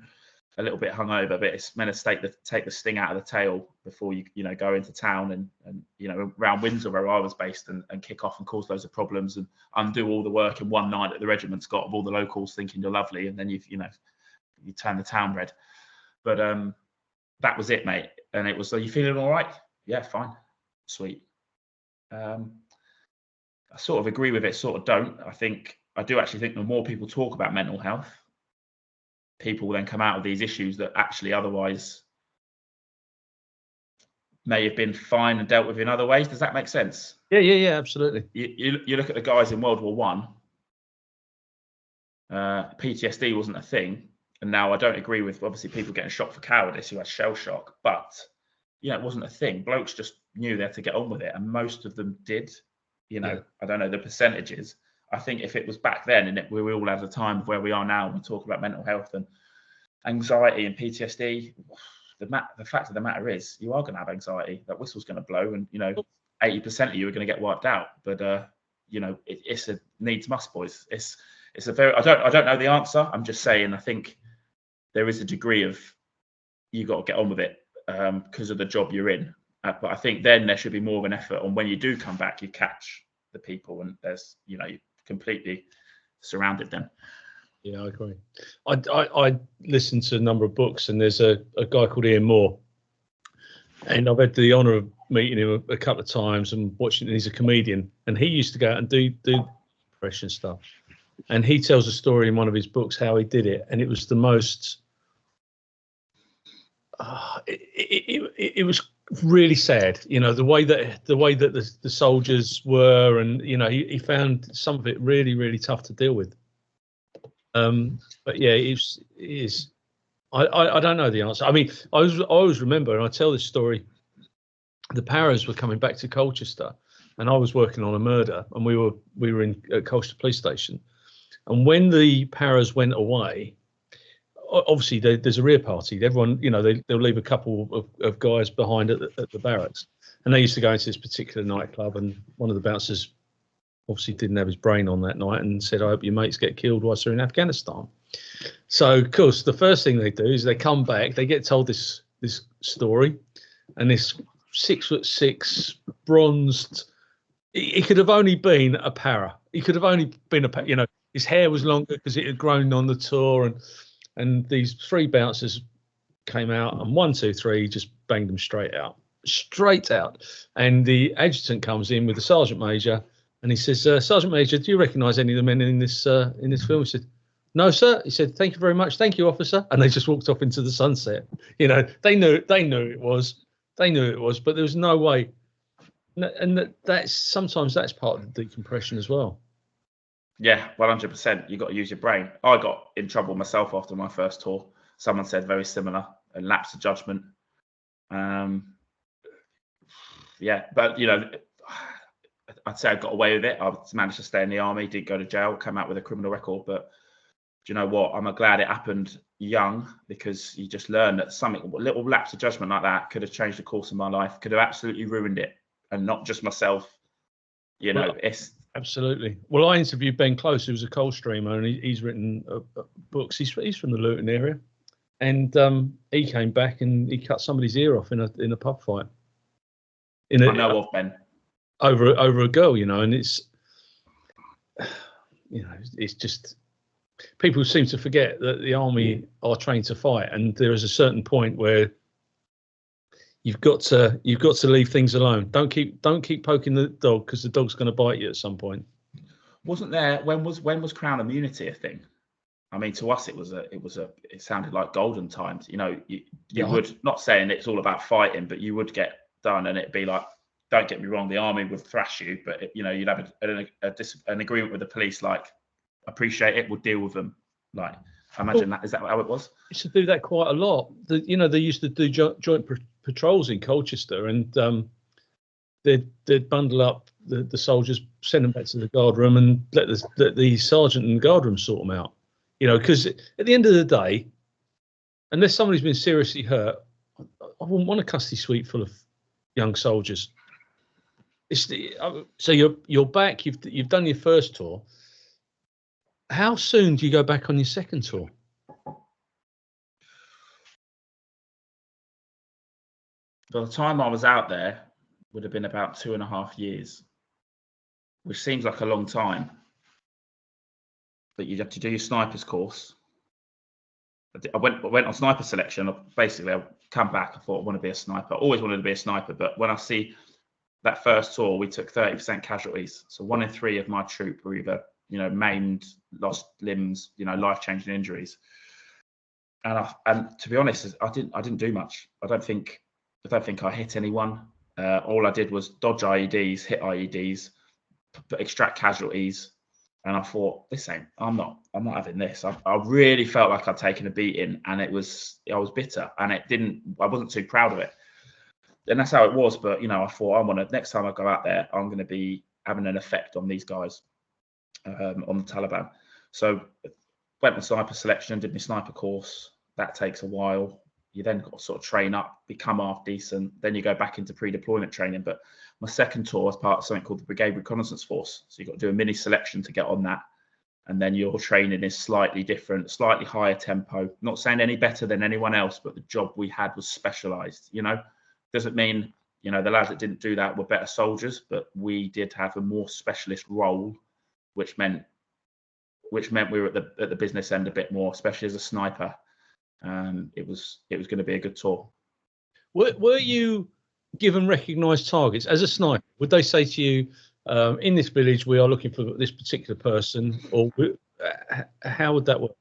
a little bit hungover, but it's meant to take the sting out of the tail before you go into town and around Windsor where I was based and kick off and cause loads of problems and undo all the work in one night that the regiment's got of all the locals thinking you're lovely, and then you turn the town red. But that was it, mate. And it was, are you feeling all right? Yeah, fine, sweet. I sort of agree with it, sort of don't. I do actually think the more people talk about mental health, people will then come out of these issues that actually otherwise may have been fine and dealt with in other ways. Does that make sense? Yeah, absolutely. You look at the guys in World War One. PTSD wasn't a thing, and now I don't agree with obviously people getting shot for cowardice who had shell shock, but it wasn't a thing. Blokes just knew they had to get on with it, and most of them did. I don't know the percentages. I think if it was back then and we all have the time of where we are now, and we talk about mental health and anxiety and PTSD, the fact of the matter is you are going to have anxiety. That whistle's going to blow, and 80% of you are going to get wiped out. But it's a needs must, boys. It's a very I don't know the answer. I'm just saying I think there is a degree of you got to get on with it because of the job you're in. But I think then there should be more of an effort on when you do come back, you catch the people, and there's you're completely surrounded them. Yeah, I agree. I listened to a number of books, and there's a guy called Ian Moore, and I've had the honour of meeting him a couple of times and watching. He's a comedian, and he used to go out and do depression stuff. And he tells a story in one of his books how he did it, and it was the most. It was really sad, the way that the soldiers were, and he found some of it really, really tough to deal with. But yeah, it is. I don't know the answer. I mean, I always remember, and I tell this story. The Paras were coming back to Colchester, and I was working on a murder, and we were in Colchester Police Station, and when the Paras went away. Obviously, there's a rear party. Everyone, they'll leave a couple of guys behind at the barracks, and they used to go into this particular nightclub. And one of the bouncers obviously didn't have his brain on that night and said, "I hope your mates get killed whilst they're in Afghanistan." So, of course, the first thing they do is they come back. They get told this story, and this 6'6", bronzed. He could have only been a para. He could have only been a. His hair was longer because it had grown on the tour, and these three bouncers came out, and 1, 2, 3 just banged them straight out. And the adjutant comes in with the sergeant major, and he says, "Sergeant Major, do you recognise any of the men in this film?" He said, "No, sir." He said, "Thank you very much. Thank you, officer." And they just walked off into the sunset. They knew it was, but there was no way. And sometimes that's part of the decompression as well. Yeah, 100%. You got to use your brain. I got in trouble myself after my first tour. Someone said very similar, a lapse of judgment. Yeah, but I'd say I got away with it. I managed to stay in the army, didn't go to jail, come out with a criminal record. But do you know what? I'm glad it happened young, because you just learn that a little lapse of judgment like that could have changed the course of my life, could have absolutely ruined it, and not just myself. It's absolutely. Well, I interviewed Ben Close, who's a Coldstreamer, and he's written books. He's from the Luton area, and he came back and he cut somebody's ear off in a pub fight. I know of Ben. Over a girl, and it's it's just people seem to forget that the army are trained to fight, and there is a certain point where you've got to leave things alone. Don't keep poking the dog, because the dog's going to bite you at some point. Wasn't there when was Crown Immunity a thing? I mean, to us it sounded like golden times. You would, not saying it's all about fighting, but you would get done, and it'd be like, don't get me wrong, the army would thrash you, but you'd have an agreement with the police, like, appreciate it, we'll deal with them. Like, I imagine is that how it was? Used to do that quite a lot. They used to do joint patrols in Colchester, and they'd bundle up the soldiers, send them back to the guard room, and let the sergeant and the guard room sort them out. Because at the end of the day, unless somebody's been seriously hurt, I wouldn't want a custody suite full of young soldiers. So you're back. You've done your first tour. How soon do you go back on your second tour? by the time I was out there, would have been about 2.5 years, which seems like a long time. But you'd have to do your sniper's course. I went on sniper selection. Basically, I come back. I thought I want to be a sniper. I always wanted to be a sniper. But when I see that first tour, we took 30% casualties. So 1 in 3 of my troop were either, maimed, lost limbs, life-changing injuries. And to be honest, I didn't do much. I don't think I hit anyone. All I did was dodge IEDs, hit IEDs, extract casualties. And I thought, I'm not having this. I really felt like I'd taken a beating, and I was bitter, and I wasn't too proud of it. And that's how it was. But, I thought next time I go out there, I'm going to be having an effect on these guys, on the Taliban. So went on sniper selection, did my sniper course. That takes a while. You then got to sort of train up, become half decent. Then you go back into pre-deployment training. But my second tour was part of something called the Brigade Reconnaissance Force. So you've got to do a mini selection to get on that. And then your training is slightly different, slightly higher tempo. Not saying any better than anyone else, but the job we had was specialised. Doesn't mean, the lads that didn't do that were better soldiers, but we did have a more specialist role, which meant we were at the business end a bit more, especially as a sniper. It was going to be a good tour. Were you given recognised targets as a sniper? Would they say to you, in this village we are looking for this particular person, or how would that work?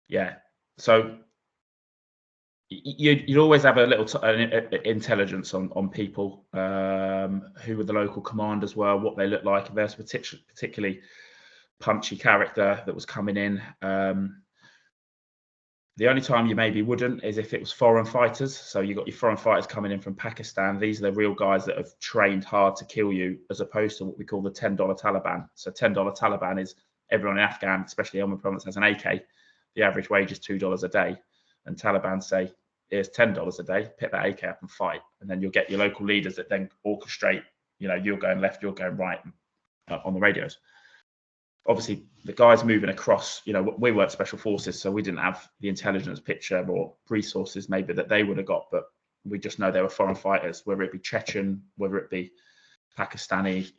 Yeah, so you'd always have a little intelligence on people, who were the local commanders were, what they looked like. If there's a particularly punchy character that was coming in. The only time you maybe wouldn't is if it was foreign fighters. So you got your foreign fighters coming in from Pakistan. These are the real guys that have trained hard to kill you, as opposed to what we call the $10 Taliban. So $10 Taliban is everyone in Afghan, especially Helmand Province, has an AK. The average wage is $2 a day. And Taliban say, here's $10 a day, pick that AK up and fight. And then you'll get your local leaders that then orchestrate, you're going left, you're going right on the radios. Obviously, the guys moving across, we weren't special forces, so we didn't have the intelligence picture or resources maybe that they would have got, but we just know they were foreign fighters, whether it be Chechen, whether it be Pakistani,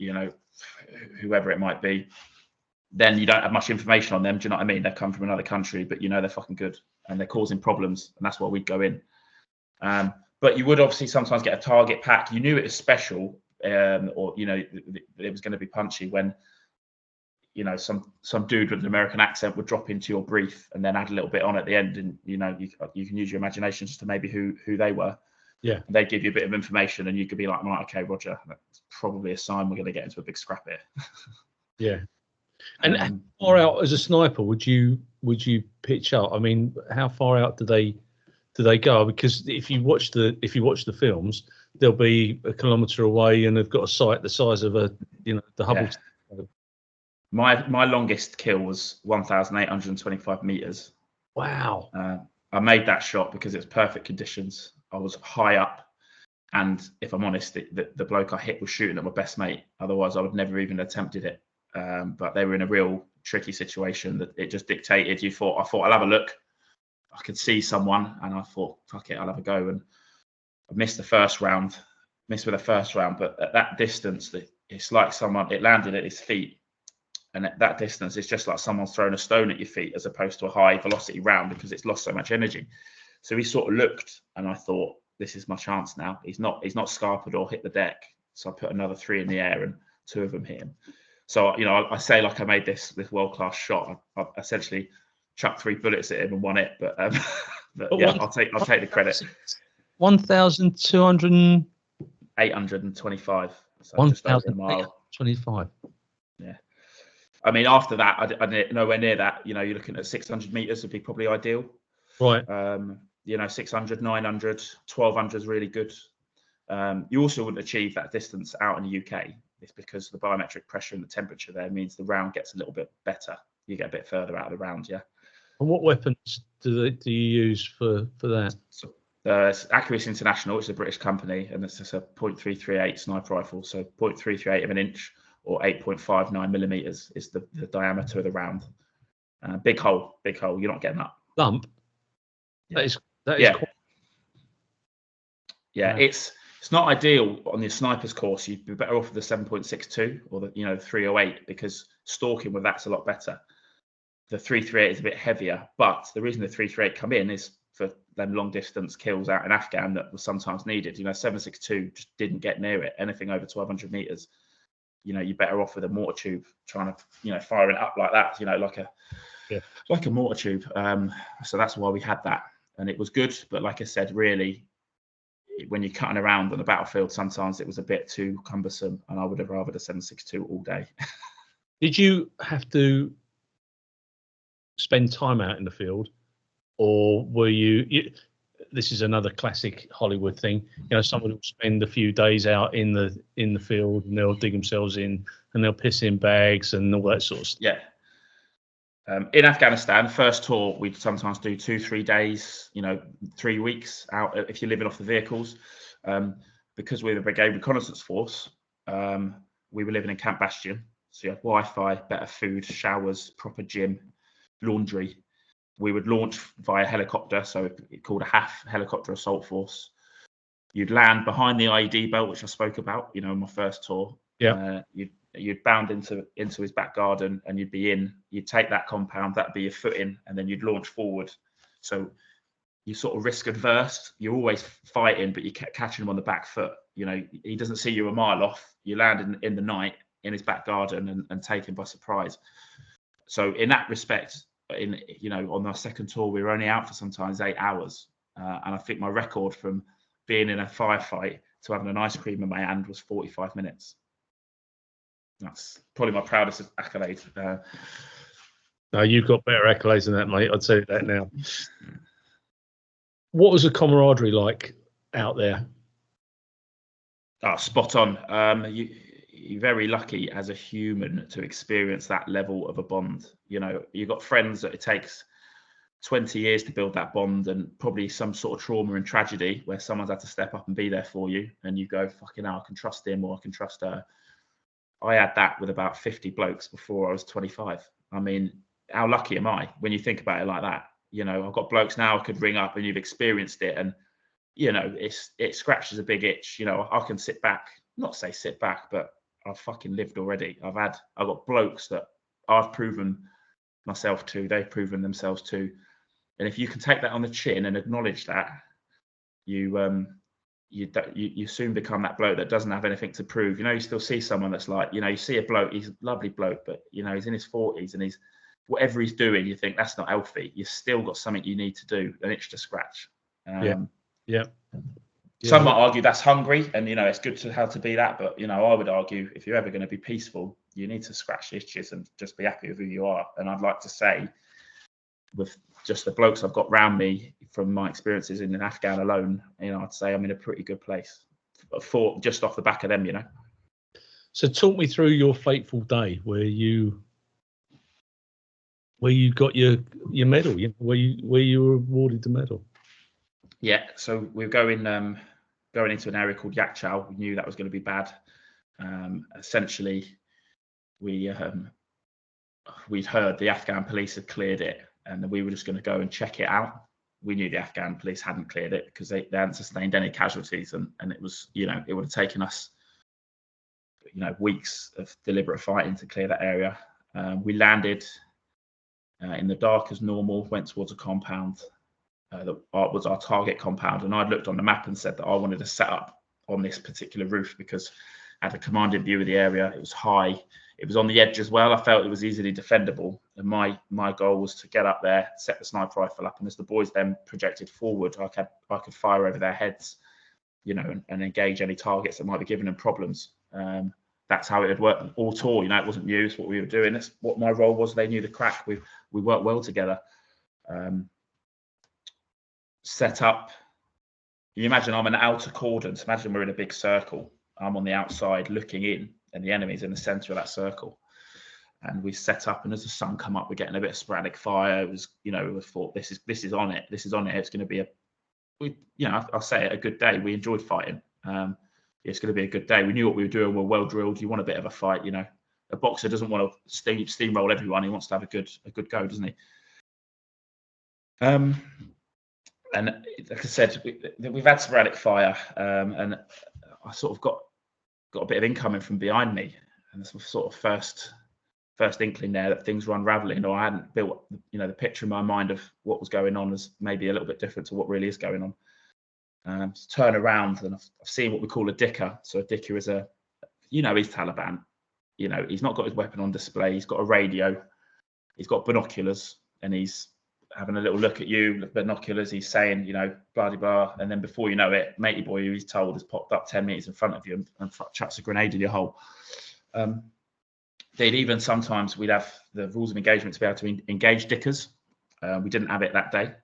whoever it might be. Then you don't have much information on them. Do you know what I mean? They come from another country, but they're fucking good and they're causing problems, and that's why we'd go in. But you would obviously sometimes get a target pack. You knew it was special, or it was going to be punchy when some dude with an American accent would drop into your brief and then add a little bit on at the end, and you can use your imagination as to maybe who they were. Yeah, they'd give you a bit of information, and you could be like, right, okay, Roger, that's probably a sign we're going to get into a big scrap here. Yeah. And how far out as a sniper would you pitch out? I mean, how far out do they go? Because if you watch the films, they'll be a kilometre away and they've got a sight the size of the Hubble. Yeah. My longest kill was 1,825 meters. Wow. I made that shot because it was perfect conditions. I was high up, and if I'm honest, the bloke I hit was shooting at my best mate. Otherwise, I would never even attempted it. But they were in a real tricky situation that it just dictated. I thought I'll have a look. I could see someone, and I thought, fuck it, I'll have a go. And I missed with the first round. But at that distance, it's like it landed at his feet. And at that distance, it's just like someone's thrown a stone at your feet, as opposed to a high velocity round, because it's lost so much energy. So he sort of looked, and I thought, this is my chance now. He's not scarpered or hit the deck. So I put another 3 in the air, and 2 of them hit him. So, I say like I made this world-class shot. I essentially chucked 3 bullets at him and won it. But yeah, I'll take the credit. 1,200. 825. So 1,825. Yeah. I mean, after that, I nowhere near that. You're looking at 600 meters would be probably ideal. Right. 600, 900, 1,200 is really good. You also wouldn't achieve that distance out in the UK. It's because the biometric pressure and the temperature there means the round gets a little bit better. You get a bit further out of the round, yeah. And what weapons do you use for that? So, it's Accuracy International, which is a British company, and it's just a .338 sniper rifle. So 0.338 of an inch, or 8.59 millimeters is the diameter of the round. Big hole. You're not getting that lump. Yeah. That is. Yeah. Quite... Yeah, it's not ideal on the sniper's course. You'd be better off with the 7.62 or the 308, because stalking with that's a lot better. The 338 is a bit heavier, but the reason the 338 come in is for them long distance kills out in Afghan that was sometimes needed. 7.62 just didn't get near it. Anything over 1,200 meters, you're better off with a mortar tube trying to fire it up like that. Like a mortar tube. So that's why we had that, and it was good. But like I said, really, when you're cutting around on the battlefield, sometimes it was a bit too cumbersome, and I would have rather the 7.62 all day. Did you have to spend time out in the field, or were you this is another classic Hollywood thing, someone will spend a few days out in the field, and they'll dig themselves in and they'll piss in bags and all that sort of stuff? Yeah. In Afghanistan, first tour, we'd sometimes do 2-3 days, 3 weeks out if you're living off the vehicles. Because we're the Brigade Reconnaissance Force, we were living in Camp Bastion. So you had Wi-Fi, better food, showers, proper gym, laundry. We would launch via helicopter, so it's called a HAF, Helicopter Assault Force. You'd land behind the IED belt, which I spoke about, on my first tour. Yeah. You'd bound into his back garden, and you'd take that compound, that'd be your footing, and then you'd launch forward. So you sort of risk adverse. You're always fighting, but you kept catching him on the back foot. He doesn't see you a mile off. You land in the night in his back garden and take him by surprise. So in that respect, on our second tour, we were only out for sometimes 8 hours. And I think my record from being in a firefight to having an ice cream in my hand was 45 minutes. That's probably my proudest accolade. No, you've got better accolades than that, mate. I'd say that now. What was the camaraderie like out there? Oh, spot on. You're very lucky as a human to experience that level of a bond. You've got friends that it takes 20 years to build that bond, and probably some sort of trauma and tragedy where someone's had to step up and be there for you, and you go, fucking hell, I can trust him or I can trust her. I had that with about 50 blokes before I was 25. I mean, how lucky am I when you think about it like that? I've got blokes now I could ring up, and you've experienced it, and it scratches a big itch. I can sit back, not say sit back, but I've fucking lived already. I've got blokes that I've proven myself to, they've proven themselves to, and if you can take that on the chin and acknowledge that, you soon become that bloke that doesn't have anything to prove. You still see someone that's like, you see a bloke, he's a lovely bloke, but he's in his 40s, and he's whatever he's doing, you think that's not healthy. You've still got something you need to do, an itch to scratch. Yeah. Some might argue that's hungry, and it's good to how to be that, but I would argue if you're ever going to be peaceful, you need to scratch itches and just be happy with who you are. And I'd like to say, with just the blokes I've got around me from my experiences in Afghan alone, I'd say I'm in a pretty good place for just off the back of them. So talk me through your fateful day where you got your medal, where you were awarded the medal. Yeah, so we're going into an area called Yakchow. We knew that was going to be bad. Essentially, we'd heard the Afghan police had cleared it, and we were just going to go and check it out. We knew the Afghan police hadn't cleared it because they hadn't sustained any casualties, and it was, it would have taken us, weeks of deliberate fighting to clear that area. We landed in the dark as normal, went towards a compound. That was our target compound, and I'd looked on the map and said that I wanted to set up on this particular roof because I had a commanding view of the area. It was high, it was on the edge as well. I felt it was easily defendable, and my goal was to get up there, set the sniper rifle up, and as the boys then projected forward, I could fire over their heads, and engage any targets that might be giving them problems. That's how it had worked all tour. It wasn't new. It's what we were doing. That's what my role was. They knew the crack. We worked well together. Set up. You imagine I'm an outer cordon. So imagine we're in a big circle. I'm on the outside looking in, and the enemy's in the center of that circle. And we set up, and as the sun come up, we're getting a bit of sporadic fire. It was, we thought this is on it. This is on it. It's going to be I'll say it, a good day. We enjoyed fighting. It's going to be a good day. We knew what we were doing. We're well drilled. You want a bit of a fight, A boxer doesn't want to steamroll everyone. He wants to have a good go, doesn't he? And like I said, we've had sporadic fire, and I sort of got a bit of incoming from behind me, and this was sort of first inkling there that things were unraveling, or I hadn't built, the picture in my mind of what was going on was maybe a little bit different to what really is going on. Turn around, and I've seen what we call a dicker. So a dicker is he's Taliban. He's not got his weapon on display. He's got a radio. He's got binoculars, and he's having a little look at you, binoculars. He's saying, blah, blah, blah. And then before you know it, matey boy, who he's told has popped up 10 meters in front of you and chucks a grenade in your hole. They'd even sometimes, we'd have the rules of engagement to be able to engage dickers. We didn't have it that day.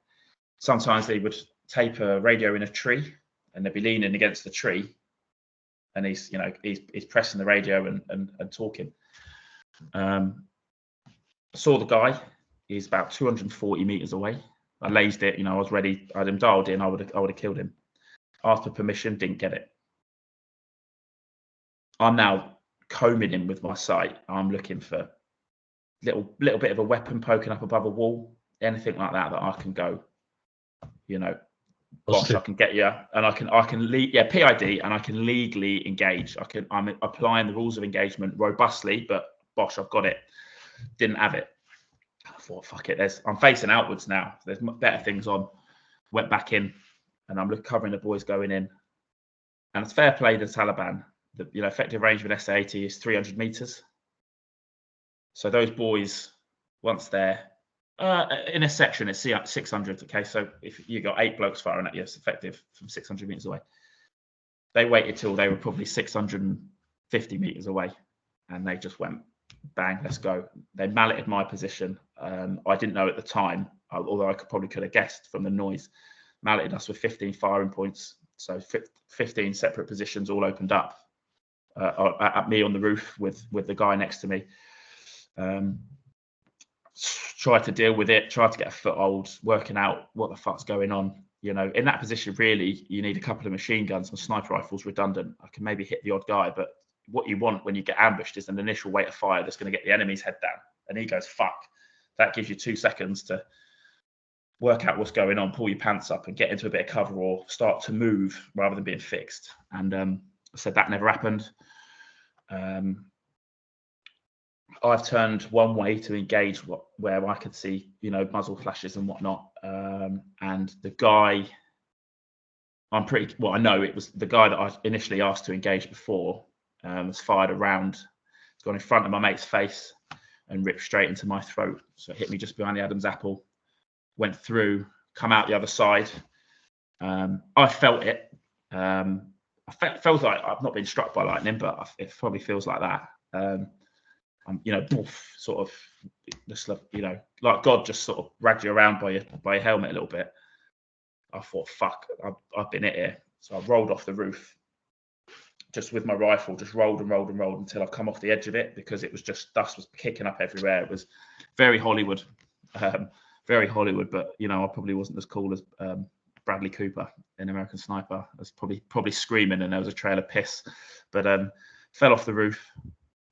Sometimes they would tape a radio in a tree, and they'd be leaning against the tree, and he's pressing the radio and talking. Saw the guy. He's about 240 meters away. I lased it. I was ready. I had him dialed in. I would have killed him. Asked for permission. Didn't get it. I'm now combing him with my sight. I'm looking for little bit of a weapon poking up above a wall, anything like that I can go. Bosh, I can get you, and I can PID, and I can legally engage. I'm applying the rules of engagement robustly, but bosh, I've got it. Didn't have it. I thought, fuck it. I'm facing outwards now. There's better things on. Went back in, and I'm covering the boys going in. And it's fair play to the Taliban. The effective range of an SA-80 is 300 meters. So those boys, once they're in a section, it's 600. Okay, so if you got 8 blokes firing at you, it's effective from 600 meters away. They waited till they were probably 650 meters away, and they just went, bang, let's go. They malleted my position. I didn't know at the time, although I could have guessed from the noise. Malleted us with 15 firing points, so 15 separate positions all opened up at me on the roof with the guy next to me. Tried to deal with it, tried to get a foothold, working out what the fuck's going on. In that position, really, you need a couple of machine guns, some sniper rifles redundant. I can maybe hit the odd guy, but what you want when you get ambushed is an initial rate of fire that's going to get the enemy's head down. And he goes, fuck. That gives you 2 seconds to work out what's going on, pull your pants up and get into a bit of cover or start to move rather than being fixed. And I said that never happened. I've turned one way to engage where I could see, muzzle flashes and whatnot. And the guy, I know it was the guy that I initially asked to engage before, was fired a round. It's gone in front of my mate's face and ripped straight into my throat. So it hit me just behind the Adam's apple, went through, come out the other side. I felt it. Feels like I've not been struck by lightning, but it probably feels like that. Sort of, just like God just sort of dragged you around by your helmet a little bit. I thought, fuck, I've been hit here. So I rolled off the roof, just with my rifle, just rolled until I come off the edge of it, because it was just, dust was kicking up everywhere. It was very Hollywood, but I probably wasn't as cool as Bradley Cooper in American Sniper. I was probably screaming, and there was a trail of piss, but fell off the roof.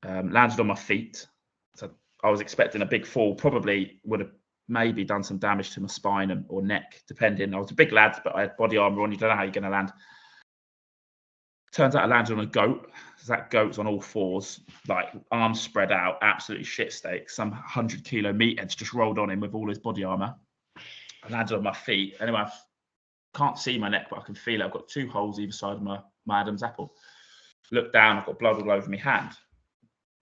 Landed on my feet. So I was expecting a big fall, probably would have maybe done some damage to my spine or neck, depending. I was a big lad, but I had body armor on. You don't know how you're going to land. Turns out I landed on a goat. That goat's on all fours, like arms spread out, absolutely shit state. Some 100-kilo meatheads just rolled on him with all his body armor. I landed on my feet. Anyway, I can't see my neck, but I can feel it. I've got 2 holes either side of my Adam's apple. Look down, I've got blood all over my hand.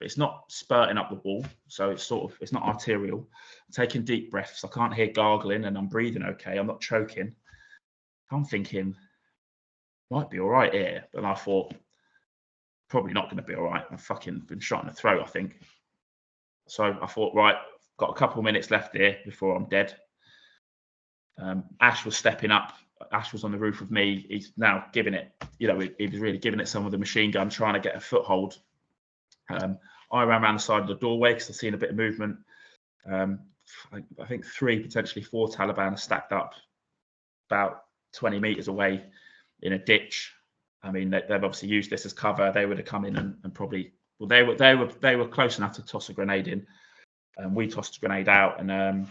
But it's not spurting up the wall, so it's not arterial. I'm taking deep breaths. I can't hear gargling, and I'm breathing okay. I'm not choking. I'm thinking, might be all right here. But I thought, probably not going to be all right. I've fucking been shot in the throat, I think. So I thought, right, got a couple of minutes left here before I'm dead. Ash was stepping up. Ash was on the roof with me. He's now giving it, he was really giving it some of the machine gun, trying to get a foothold. I ran around the side of the doorway because I've seen a bit of movement. I think 3, potentially 4 Taliban are stacked up about 20 meters away in a ditch. I mean, they've obviously used this as cover. They would have come in and probably, well, they were close enough to toss a grenade in. We tossed a grenade out and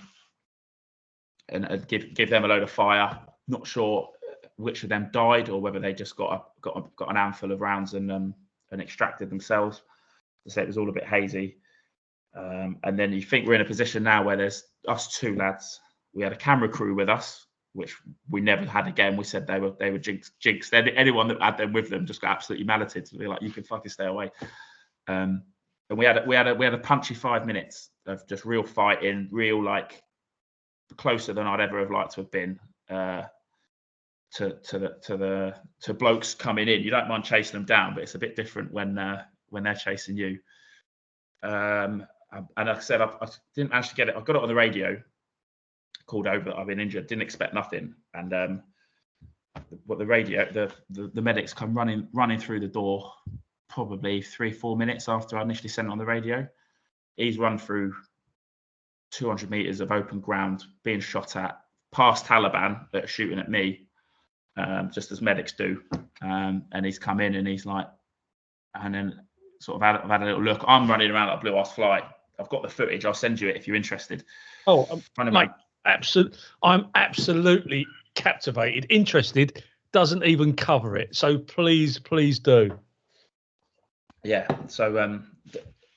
give them a load of fire. Not sure which of them died or whether they just got an handful of rounds and extracted themselves. I say it was all a bit hazy. And then you think we're in a position now where there's us two lads. We had a camera crew with us, which we never had again. We said they were jinxed. Anyone that had them with them just got absolutely malleted to be like, you can fucking stay away. And we had a punchy 5 minutes of just real fighting, real like closer than I'd ever have liked to have been to blokes coming in. You don't mind chasing them down, but it's a bit different when they're chasing you. And like I said, I didn't actually get it. I got it on the radio. Called over that I've been injured. Didn't expect nothing. And what the radio, the medics come running through the door, probably 3-4 minutes after I initially sent it on the radio. He's run through 200 meters of open ground, being shot at, past Taliban that are shooting at me, just as medics do. And he's come in and he's like, and then sort of I've had a little look. I'm running around like a blue-ass fly. I've got the footage. I'll send you it if you're interested. Oh, mate, I'm absolutely captivated. Interested doesn't even cover it. So please do. Yeah. So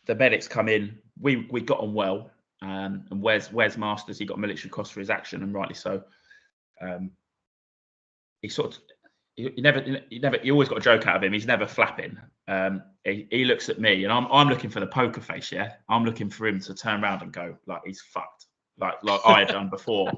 the medics come in. We got on well. And Wes Masters, he got a military cross for his action, and rightly so. He sort of, you always got a joke out of him. He's never flapping. He looks at me, and I'm looking for the poker face. Yeah, I'm looking for him to turn around and go like he's fucked, like I had done before.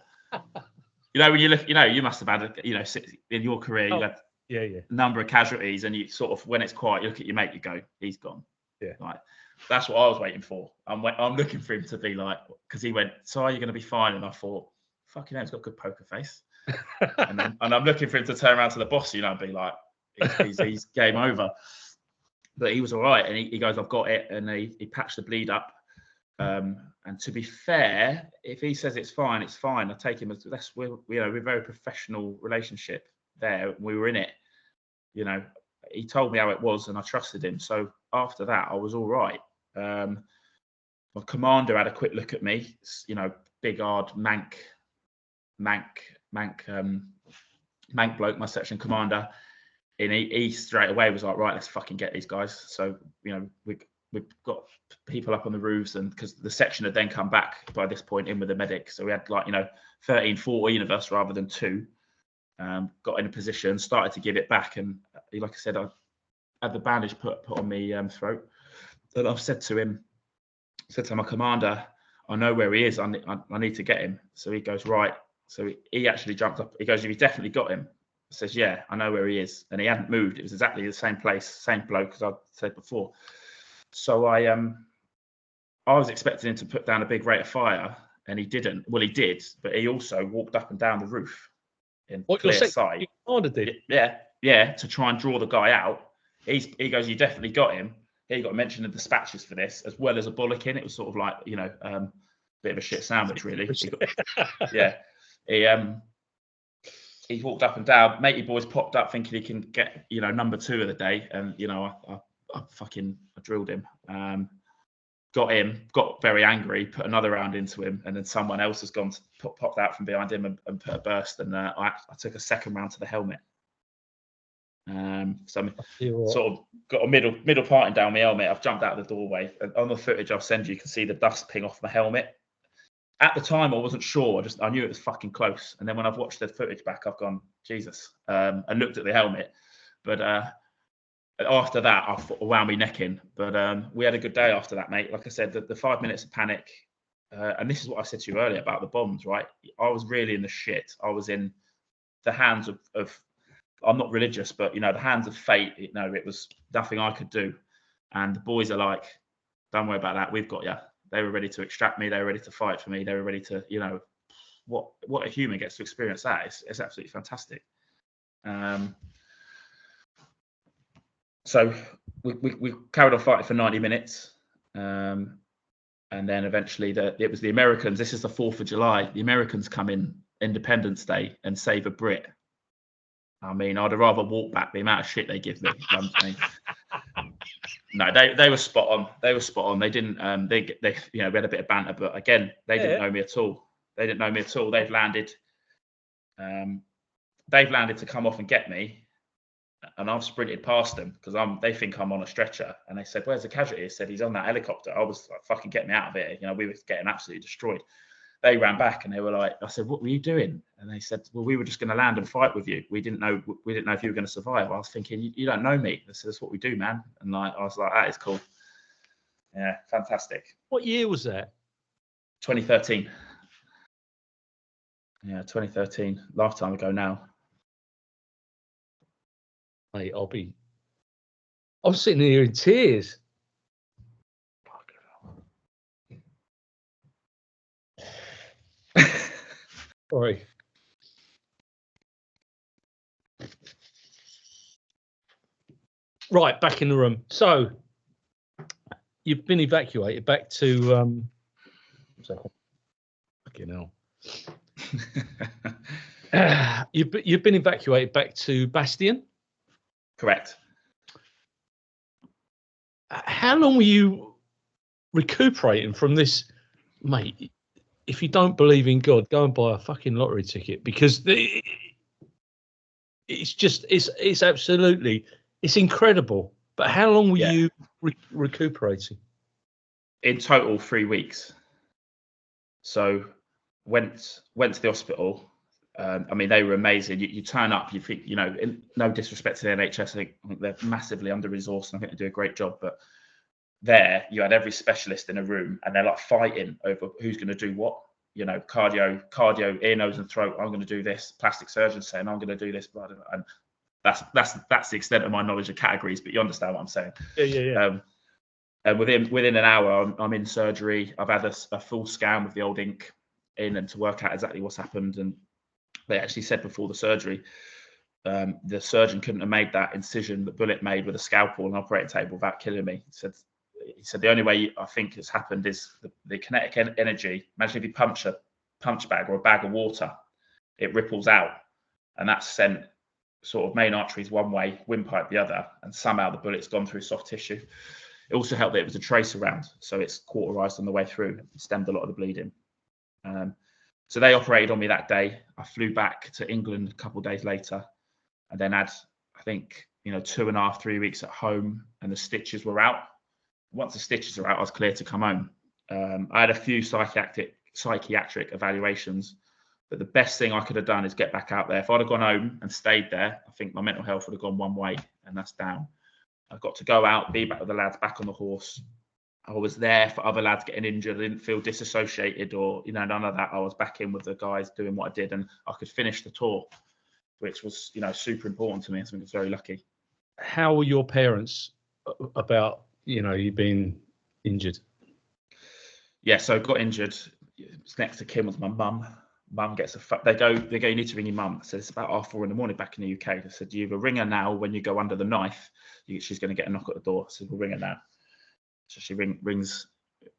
When you look, you must have had, in your career, you had a number of casualties, and you sort of, when it's quiet, you look at your mate, you go, he's gone. Yeah, like that's what I was waiting for. I'm looking for him to be like, because he went, so are you going to be fine? And I thought, fucking hell, he's got a good poker face. and I'm looking for him to turn around to the boss, and be like, he's game over. But he was all right, and he goes, I've got it, and he patched the bleed up. And to be fair, if he says it's fine, it's fine. I take him as we're a very professional relationship there. We were in it, He told me how it was, and I trusted him. So after that, I was all right. My commander had a quick look at me, big hard mank bloke, my section commander, and he straight away was like, right, let's fucking get these guys. So we've got people up on the roofs, and because the section had then come back by this point in with the medic, so we had 13, 14 of us rather than 2. Got in a position, started to give it back, and like I said, I had the bandage put on me throat. And I've said to my commander, I know where he is. I need to get him. So he goes, right. So he actually jumped up. He goes, have you definitely got him? I says, yeah, I know where he is. And he hadn't moved. It was exactly the same place, same bloke as I said before. So I was expecting him to put down a big rate of fire, and he didn't. Well, he did, but he also walked up and down the roof in clear sight. Your commander did? Yeah, to try and draw the guy out. He goes, you definitely got him. He got mentioned in dispatches for this, as well as a bollocking. It was sort of like, bit of a shit sandwich, really. He walked up and down. Matey boys popped up thinking he can get, number 2 of the day. And, I drilled him. Got him, got very angry, put another round into him. And then someone else has gone to popped out from behind him and put a burst. And I took a second round to the helmet. So I'm sort of got a middle parting down my helmet. I've jumped out of the doorway. And on the footage I'll send you can see the dust ping off my helmet. At the time, I wasn't sure. I knew it was fucking close. And then when I've watched the footage back, I've gone, Jesus, and looked at the helmet. But after that, I thought, wound me neck in. But we had a good day after that, mate. Like I said, the 5 minutes of panic, and this is what I said to you earlier about the bombs, right? I was really in the shit. I was in the hands of I'm not religious, but, the hands of fate. It was nothing I could do. And the boys are like, don't worry about that. We've got you. They were ready to extract me. They were ready to fight for me. They were ready to, what a human gets to experience that. It's absolutely fantastic. So we carried on fighting for 90 minutes. And then eventually it was the Americans. This is the 4th of July. The Americans come in Independence Day and save a Brit. I mean, I'd have rather walk back the amount of shit they give me. No, they were spot on. They were spot on. They didn't. They we had a bit of banter, but again, they didn't know me at all. They've landed. they've landed to come off and get me, and I've sprinted past them because they think I'm on a stretcher, and they said, "Where's the casualty?" I said, "He's on that helicopter." I was like, "Fucking get me out of here!" You know, we were getting absolutely destroyed. They ran back and they were like, I said, "What were you doing?" And they said, "Well, we were just going to land and fight with you. We didn't know if you were going to survive." I was thinking, "You don't know me." They said, "That's what we do, man." And I was like, "That is cool." Yeah, fantastic. What year was that? 2013. Yeah, 2013. Lifetime ago now. Mate, I'm sitting here in tears. Sorry. Right, back in the room. So you've been evacuated back to fucking hell. You've been evacuated back to Bastion? Correct. How long were you recuperating from this, mate? If you don't believe in God, go and buy a fucking lottery ticket, because it's absolutely, it's incredible. But how long were you recuperating? In total, 3 weeks. So went to the hospital. I mean, they were amazing. You turn up, you think, no disrespect to the NHS, I think they're massively under-resourced, and I think they do a great job. But there, you had every specialist in a room, and they're like fighting over who's going to do what. Cardio, ear, nose, and throat. I'm going to do this. Plastic surgeon saying I'm going to do this. And that's the extent of my knowledge of categories. But you understand what I'm saying? Yeah. And within an hour, I'm in surgery. I've had a full scan with the old ink in, and to work out exactly what's happened. And they actually said before the surgery, the surgeon couldn't have made that incision that Bullet made with a scalpel on an operating table without killing me. He said the only way I think it's happened is the kinetic energy. Imagine if you punch a punch bag or a bag of water, it ripples out, and that's sent sort of main arteries one way, windpipe the other, and somehow the bullet's gone through soft tissue. It also helped that it was a tracer round, so it's cauterized on the way through. It stemmed a lot of the bleeding. So they operated on me that day. I flew back to England a couple of days later, and then had, I think, 2.5, 3 weeks at home, and the stitches were out. Once the stitches were out, I was clear to come home. I had a few psychiatric evaluations, but the best thing I could have done is get back out there. If I'd have gone home and stayed there, I think my mental health would have gone one way, and that's down. I got to go out, be back with the lads, back on the horse. I was there for other lads getting injured. I didn't feel disassociated or, none of that. I was back in with the guys doing what I did, and I could finish the tour, which was, super important to me. I think I was very lucky. How were your parents about, you being injured? Yeah, so I got injured. Next to Kim was my mum. Mum gets they go, you need to ring your mum. I said, it's about 4:30 in the morning back in the UK. They said, you either ring her now, when you go under the knife, she's going to get a knock at the door. I said, we'll ring her now. So she rings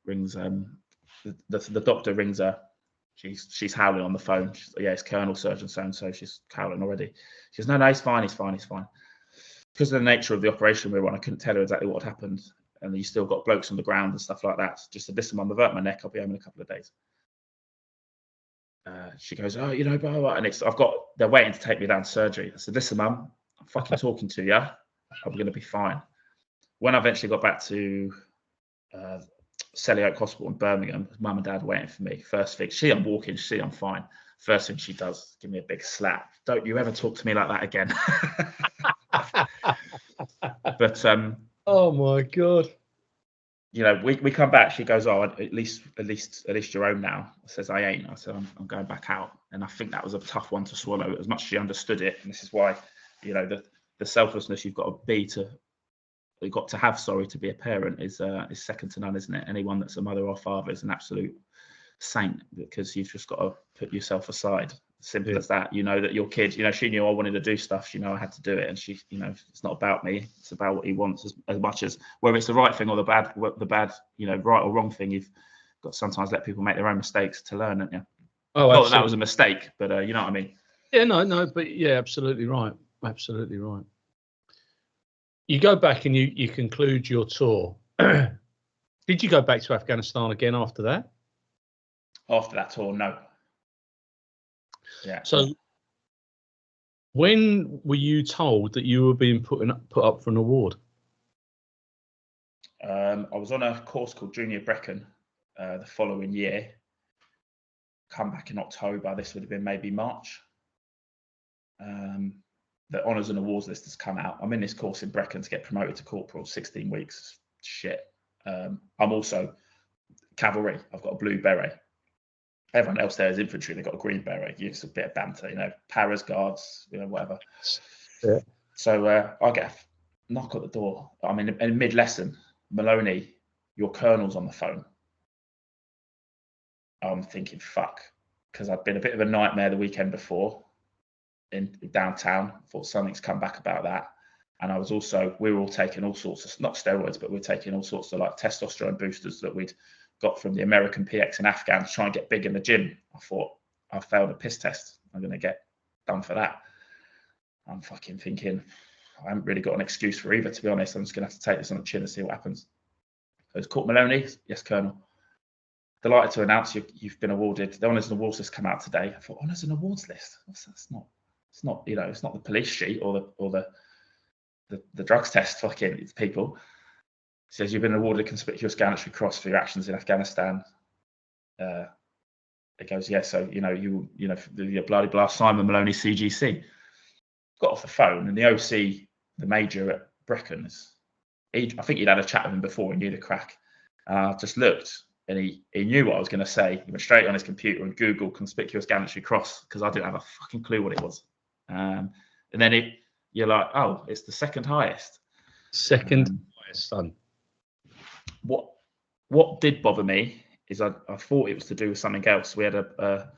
the doctor rings her. She's howling on the phone. It's Colonel Surgeon so she's howling already. She goes, no, he's fine. Because of the nature of the operation we were on, I couldn't tell her exactly what had happened. And you still got blokes on the ground and stuff like that. Just said, listen, I'm avert my neck. I'll be home in a couple of days. She goes, oh, blah, blah, blah. And they're waiting to take me down to surgery. I said, listen, Mum, I'm fucking talking to you. I'm going to be fine. When I eventually got back to Selly Oak Hospital in Birmingham, Mum and Dad waiting for me. First thing, I'm walking, I'm fine. First thing she does, give me a big slap. Don't you ever talk to me like that again. But oh my God. We come back. She goes, oh, at least you're home now. I says, I ain't. I said, I'm going back out. And I think that was a tough one to swallow, as much as she understood it. And this is why, the selflessness you've got to have to be a parent is second to none, isn't it? Anyone that's a mother or father is an absolute saint, because you've just got to put yourself aside. Simple as that. That your kid, she knew I wanted to do stuff. She knew I had to do it, and she, it's not about me. It's about what he wants, as much as whether it's the right thing or the bad, right or wrong thing. You've got to sometimes let people make their own mistakes to learn, haven't you? Oh, not that was a mistake, but you know what I mean. Yeah, no, but yeah, absolutely right. Absolutely right. You go back and you conclude your tour. Did you go back to Afghanistan again after that? After that tour, no. Yeah. So When were you told that you were being put up for an award? I was on a course called Junior Brecon the following year. Come back in October. This would have been maybe March. The honours and awards list has come out. I'm in this course in Brecon to get promoted to corporal. 16 weeks. Shit. I'm also cavalry. I've got a blue beret. Everyone else there is infantry. They've got a green beret. It's a bit of banter, paras, guards, whatever. Yeah. So I get a knock at the door. I'm in mid-lesson. Moloney, your colonel's on the phone. I'm thinking, fuck, because I'd been a bit of a nightmare the weekend before in downtown. Thought something's come back about that. And we were all taking all sorts of, not steroids, but we're taking all sorts of like testosterone boosters that we'd got from the American PX in Afghan to try and get big in the gym. I thought, I failed a piss test. I'm going to get done for that. I'm fucking thinking, I haven't really got an excuse for either, to be honest. I'm just going to have to take this on the chin and see what happens. So it's Court Moloney. Yes, Colonel. Delighted to announce you've been awarded. The honours and awards list come out today. I thought, honours and awards list? It's not the police sheet or the drugs test. Fucking, it's people. It says you've been awarded a Conspicuous Gallantry Cross for your actions in Afghanistan. It goes, yeah. So your bloody blah Simon Moloney CGC. Got off the phone and the OC, the major at Brecon, I think he'd had a chat with him before. He knew the crack. Just looked. And he knew what I was going to say. He went straight on his computer and Googled Conspicuous Gallantry Cross because I didn't have a fucking clue what it was. And then you're like, oh, it's the second highest. Second highest, son. What did bother me is I thought it was to do with something else. We had a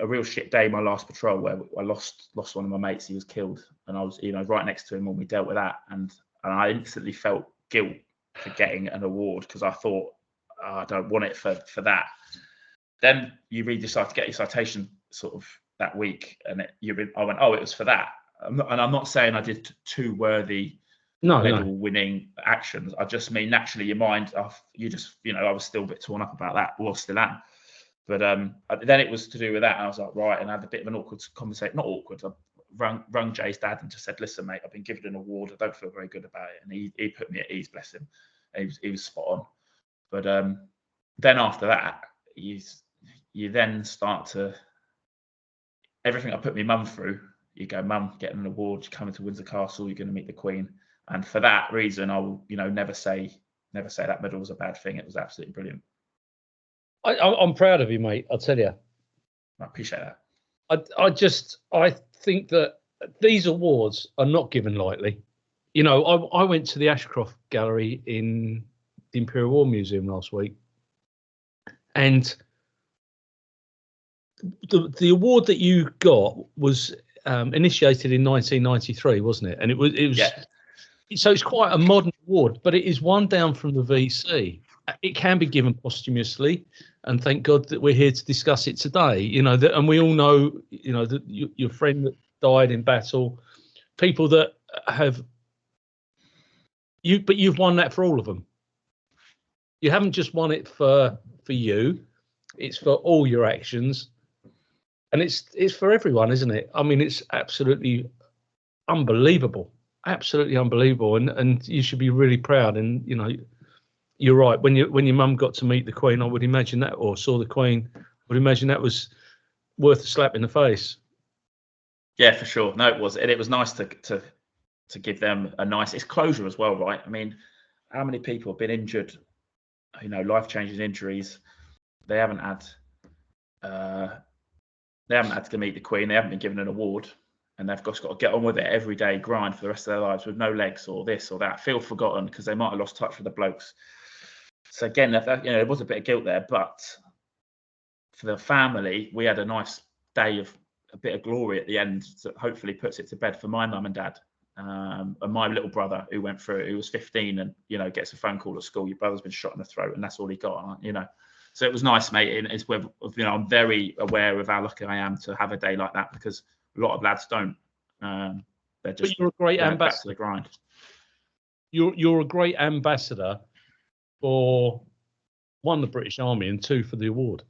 real shit day my last patrol where I lost one of my mates. He was killed, and I was right next to him when we dealt with that, and I instantly felt guilt for getting an award because I thought, I don't want it for that. Then you read to get your citation sort of that week, and I went, oh, it was for that. I'm not saying I did two worthy medal-winning actions. I just mean naturally your mind, I was still a bit torn up about that. Well, still am. But then it was to do with that, and I was like, right, and I had a bit of an awkward conversation. Not awkward. I rung Jay's dad and just said, listen, mate, I've been given an award. I don't feel very good about it. And he put me at ease, bless him. He was spot on. But then after that, you then start to, everything I put my mum through, you go, mum, getting an award, you're coming to Windsor Castle, you're going to meet the Queen. And for that reason, I will, never say that medal was a bad thing. It was absolutely brilliant. I'm proud of you, mate. I'll tell you. I appreciate that. I think that these awards are not given lightly. I went to the Ashcroft Gallery in the Imperial War Museum last week, and the award that you got was initiated in 1993, wasn't it? And it was yeah. So it's quite a modern award, but it is one down from the VC. It can be given posthumously, and thank God that we're here to discuss it today. And we all know, that your friend that died in battle, people that have but you've won that for all of them. You haven't just won it for you; it's for all your actions, and it's for everyone, isn't it? I mean, it's absolutely unbelievable, and you should be really proud. And you're right. When your mum got to meet the Queen, I would imagine that, or saw the Queen, I would imagine that was worth a slap in the face. Yeah, for sure. No, it was, and it was nice to give them a nice. It's closure as well, right? I mean, how many people have been injured? Life-changing injuries. They haven't had to meet the Queen. They haven't been given an award, and they've just got to get on with it every day, grind for the rest of their lives with no legs or this or that. Feel forgotten because they might have lost touch with the blokes. So again, there was a bit of guilt there, but for the family, we had a nice day of a bit of glory at the end that hopefully puts it to bed for my mum and dad. And my little brother who went through it, who was 15 and, gets a phone call at school, your brother's been shot in the throat and that's all he got, So it was nice, mate. And it's where, I'm very aware of how lucky I am to have a day like that because a lot of lads don't. They're just but you're a great ambassador. Back to the grind. You're a great ambassador for, one, the British Army, and two, for the award.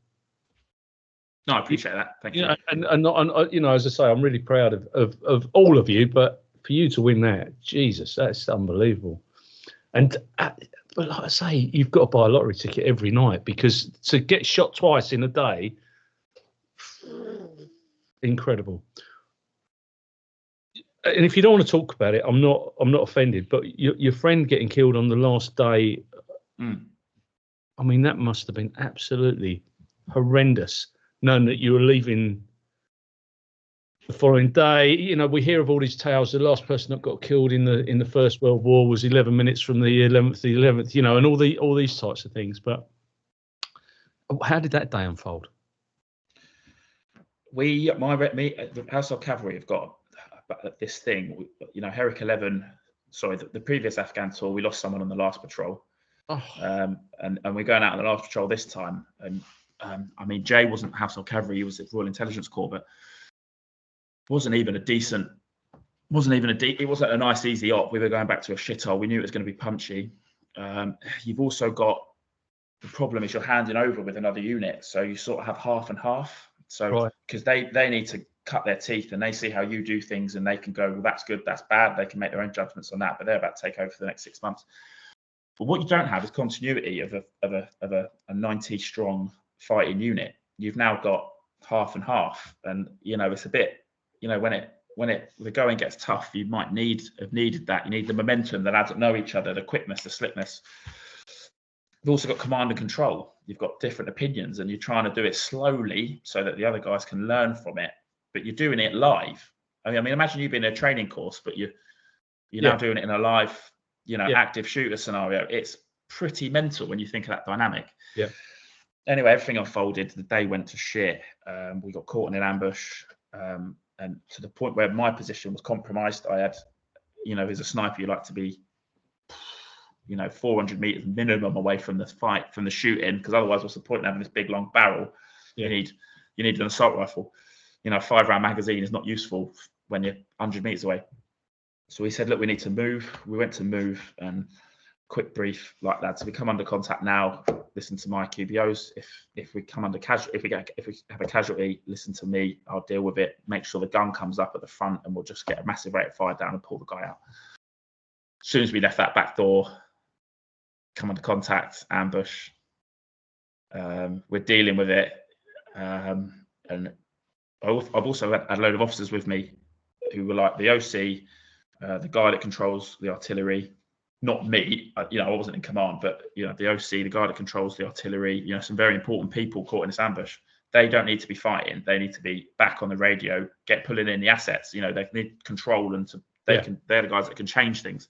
No, I appreciate that. Thank you. And as I say, I'm really proud of all of you. But for you to win that, Jesus, that's unbelievable. And but like I say, you've got to buy a lottery ticket every night, because to get shot twice in a day, incredible. And if you don't want to talk about it, I'm not offended. But your friend getting killed on the last day, I mean, that must have been absolutely horrendous, knowing that you were leaving the following day. You know, we hear of all these tales. The last person that got killed in the First World War was 11 minutes from the 11th. You know, and all these types of things. But how did that day unfold? The Household Cavalry have got this thing. You know, Herrick 11. Sorry, the previous Afghan tour, we lost someone on the last patrol. And we're going out on the last patrol this time. And I mean, Jay wasn't Household Cavalry; he was the Royal Intelligence Corps, but it wasn't a nice, easy op. We were going back to a shithole. We knew it was going to be punchy. You've also got the problem is you're handing over with another unit, so you sort of have half and half. So because they need to cut their teeth and they see how you do things and they can go, well, that's good, that's bad. They can make their own judgments on that, but they're about to take over for the next 6 months. But what you don't have is continuity of a 90 strong fighting unit. You've now got half and half, and you know it's a bit. You know when the going gets tough, you might have needed that. You need the momentum, the lads that know each other, the quickness, the slickness. You've also got command and control. You've got different opinions, and you're trying to do it slowly so that the other guys can learn from it. But you're doing it live. I mean, imagine you've been in a training course, but you're now doing it in a live, active shooter scenario. It's pretty mental when you think of that dynamic. Yeah. Anyway, everything unfolded. The day went to shit. We got caught in an ambush, and to the point where my position was compromised. I had, as a sniper, you like to be, 400 meters minimum away from the fight, from the shooting, because otherwise, what's the point in having this big long barrel? Yeah. You need an assault rifle. A 5-round magazine is not useful when you're 100 meters away. So we said, look, we need to move. We went to move, and quick brief like that. So we come under contact now. Listen to my QBOs. If we come under if we have a casualty, listen to me. I'll deal with it. Make sure the gun comes up at the front, and we'll just get a massive rate of fire down and pull the guy out. As soon as we left that back door, come under contact, ambush. We're dealing with it, and I've also had a load of officers with me who were like the OC, the guy that controls the artillery. Not me, I wasn't in command, but the OC, the guy that controls the artillery. Some very important people caught in this ambush. They don't need to be fighting. They need to be back on the radio, pulling in the assets. They need control, and they're the guys that can change things.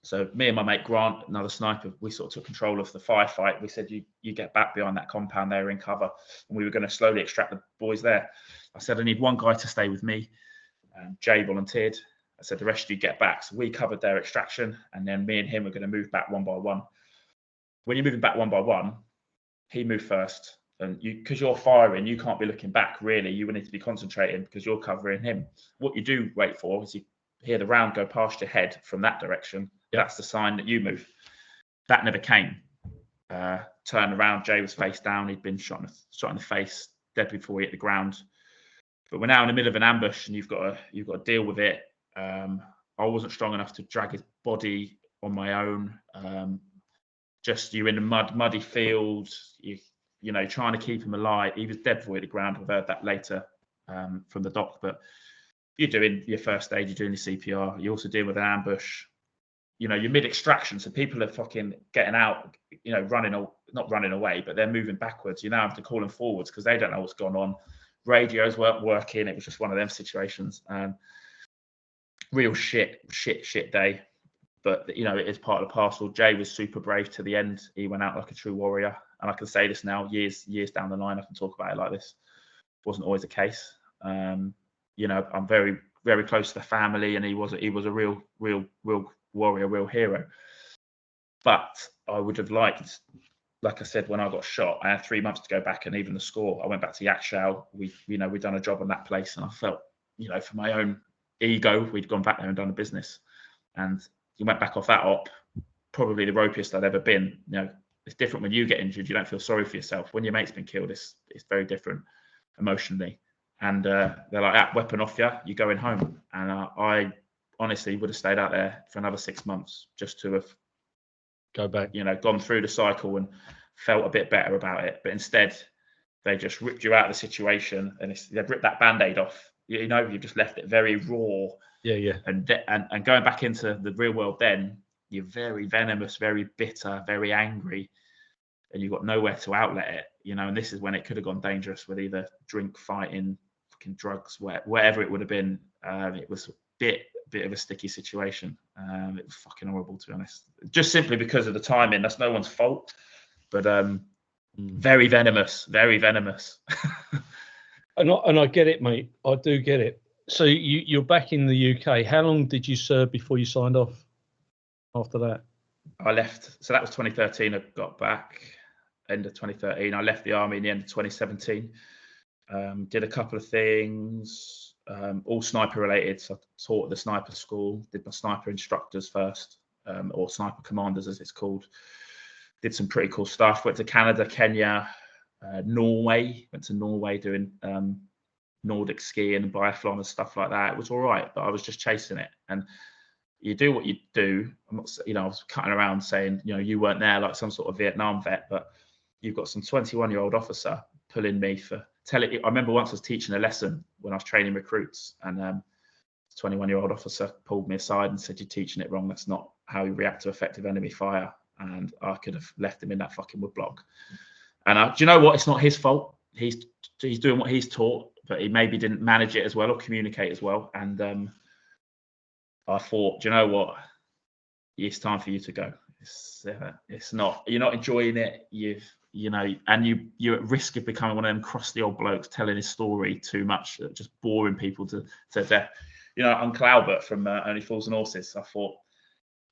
So me and my mate Grant, another sniper, we sort of took control of the firefight. We said, you get back behind that compound there in cover, and we were going to slowly extract the boys there. I said, I need one guy to stay with me. Jay volunteered. I said, the rest of you get back. So we covered their extraction, and then me and him were going to move back one by one. When you're moving back one by one, he moved first. And because you're firing, you can't be looking back, really. You will need to be concentrating because you're covering him. What you do wait for is you hear the round go past your head from that direction. Yep. That's the sign that you move. That never came. Turned around, Jay was face down. He'd been shot in the face, dead before he hit the ground. But we're now in the middle of an ambush, and you've got to deal with it. I wasn't strong enough to drag his body on my own. Just you're in a muddy field, trying to keep him alive. He was dead before he hit the ground. We've heard that later from the doc. But you're doing your first aid, you're doing your CPR. You also deal with an ambush. You're mid-extraction, so people are fucking getting out, not running away, but they're moving backwards. You now have to call them forwards because they don't know what's going on. Radios weren't working. It was just one of them situations. Real shit day. But, it is part of the parcel. Jay was super brave to the end. He went out like a true warrior. And I can say this now, years down the line, I can talk about it like this. It wasn't always the case. I'm very, very close to the family, and he was a real warrior, real hero. But I would have liked, like I said, when I got shot, I had 3 months to go back, and even the score, I went back to Yakshau. We'd done a job on that place, and I felt, for my own ego, we'd gone back there and done a business. And you went back off that op, probably the ropiest I'd ever been. It's different when you get injured. You don't feel sorry for yourself. When your mate's been killed, it's very different emotionally. And they're like, weapon off you, you're going home. And I honestly would have stayed out there for another 6 months just to have gone through the cycle and felt a bit better about it. But instead, they just ripped you out of the situation, and they've ripped that band-aid off. You've just left it very raw. Yeah. And going back into the real world, then you're very venomous, very bitter, very angry, and you've got nowhere to outlet it. And this is when it could have gone dangerous with either drink, fighting, fucking drugs, whatever it would have been. It was a bit of a sticky situation. It was fucking horrible, to be honest. Just simply because of the timing. That's no one's fault, but very venomous, very venomous. And I get it, mate. I do get it. So you're back in the UK. How long did you serve before you signed off after that? I left. So that was 2013. I got back end of 2013. I left the army in the end of 2017. Did a couple of things, all sniper related. So I taught at the sniper school, did my sniper instructors first, or sniper commanders as it's called. Did some pretty cool stuff. Went to Canada, Kenya, Norway. Went to Norway doing Nordic skiing and biathlon and stuff like that. It was all right, but I was just chasing it. And you do what you do. I'm not, I was cutting around saying, you weren't there like some sort of Vietnam vet, but you've got some 21-year-old officer pulling me for telling. I remember once I was teaching a lesson when I was training recruits, and 21-year-old officer pulled me aside and said, "You're teaching it wrong. That's not how you react to effective enemy fire." And I could have left him in that fucking woodblock. And do you know what? It's not his fault. He's doing what he's taught, but he maybe didn't manage it as well or communicate as well. And I thought, do you know what? It's time for you to go. It's not. You're not enjoying it. And you're at risk of becoming one of them crusty old blokes telling his story too much, just boring people to death. Uncle Albert from Only Fools and Horses. I thought,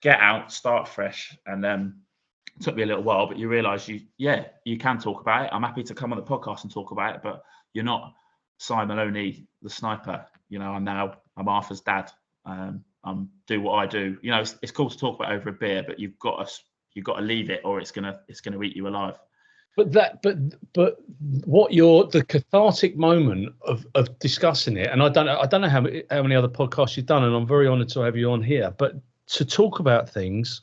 get out, start fresh, and it took me a little while, but you realise you can talk about it. I'm happy to come on the podcast and talk about it, but you're not Simon Maloney, the sniper. I'm Arthur's dad. I'm do what I do. It's cool to talk about over a beer, but you've got to leave it, or it's gonna eat you alive. But what the cathartic moment of discussing it, and I don't know how many other podcasts you've done, and I'm very honoured to have you on here. But to talk about things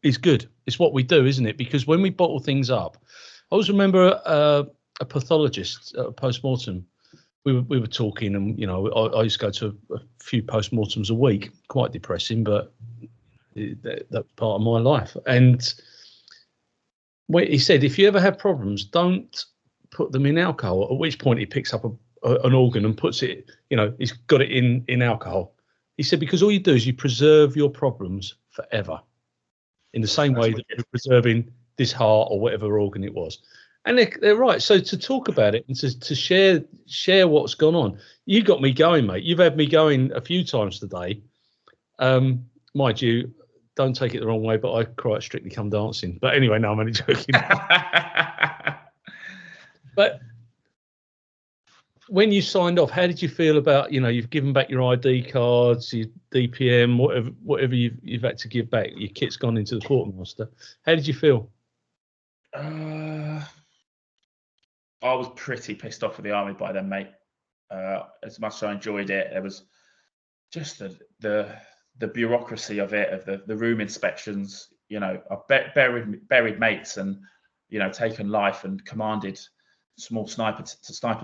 is good. It's what we do, isn't it? Because when we bottle things up, I always remember a pathologist at a post-mortem. We were talking, and I used to go to a few post-mortems a week. Quite depressing, but that's part of my life. And he said, if you ever have problems, don't put them in alcohol. At which point he picks up an organ and puts it, he's got it in alcohol. He said, because all you do is you preserve your problems forever, in the same way that you're preserving this heart or whatever organ it was. And they're right. So to talk about it and to share what's gone on, you got me going, mate. You've had me going a few times today. Mind you, don't take it the wrong way, but I quite Strictly Come Dancing. But anyway, no, I'm only joking. But when you signed off, how did you feel about, you've given back your ID cards, your DPM, whatever you've had to give back, your kit's gone into the quartermaster. How did you feel? I was pretty pissed off with the army by then, mate. As much as I enjoyed it, there was just the bureaucracy of it, of the room inspections. I've buried mates and taken life and commanded small sniper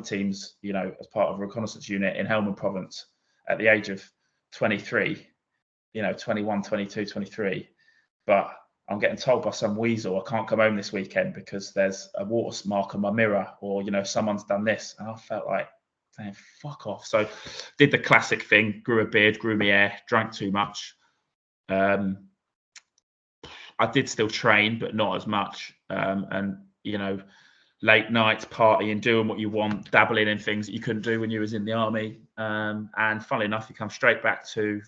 teams, as part of a reconnaissance unit in Helmand Province at the age of 23, 21, 22, 23. But I'm getting told by some weasel I can't come home this weekend because there's a watermark on my mirror, or someone's done this, and I felt like, saying, fuck off. So did the classic thing, grew a beard, grew my hair, drank too much. I did still train, but not as much. And late nights, partying, doing what you want, dabbling in things that you couldn't do when you was in the army. And funnily enough, you come straight back to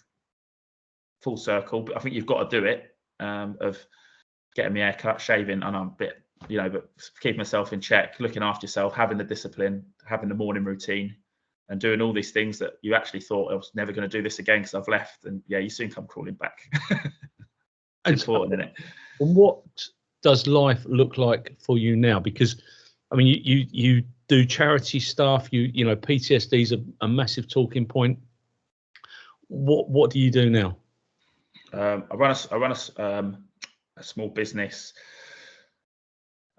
full circle. But I think you've got to do it, of getting my hair cut, shaving, and I'm a bit, but keeping myself in check, looking after yourself, having the discipline, having the morning routine, and doing all these things that you actually thought I was never going to do this again because I've left. And you soon come crawling back. It's important, isn't it? And what does life look like for you now? Because I mean, you do charity stuff. You know, PTSD is a massive talking point. What do you do now? I run a small business.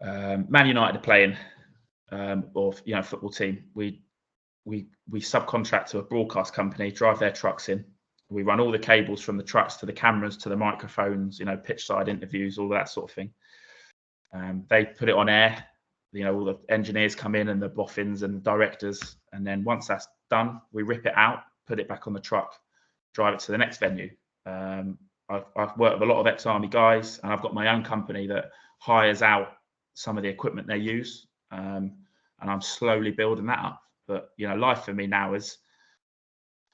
Man United are playing, or football team. We subcontract to a broadcast company, drive their trucks in. We run all the cables from the trucks to the cameras to the microphones, pitch side interviews, all that sort of thing. They put it on air. All the engineers come in and the boffins and the directors. And then once that's done, we rip it out, put it back on the truck, drive it to the next venue. I've worked with a lot of ex-army guys, and I've got my own company that hires out some of the equipment they use. And I'm slowly building that up. But, life for me now is,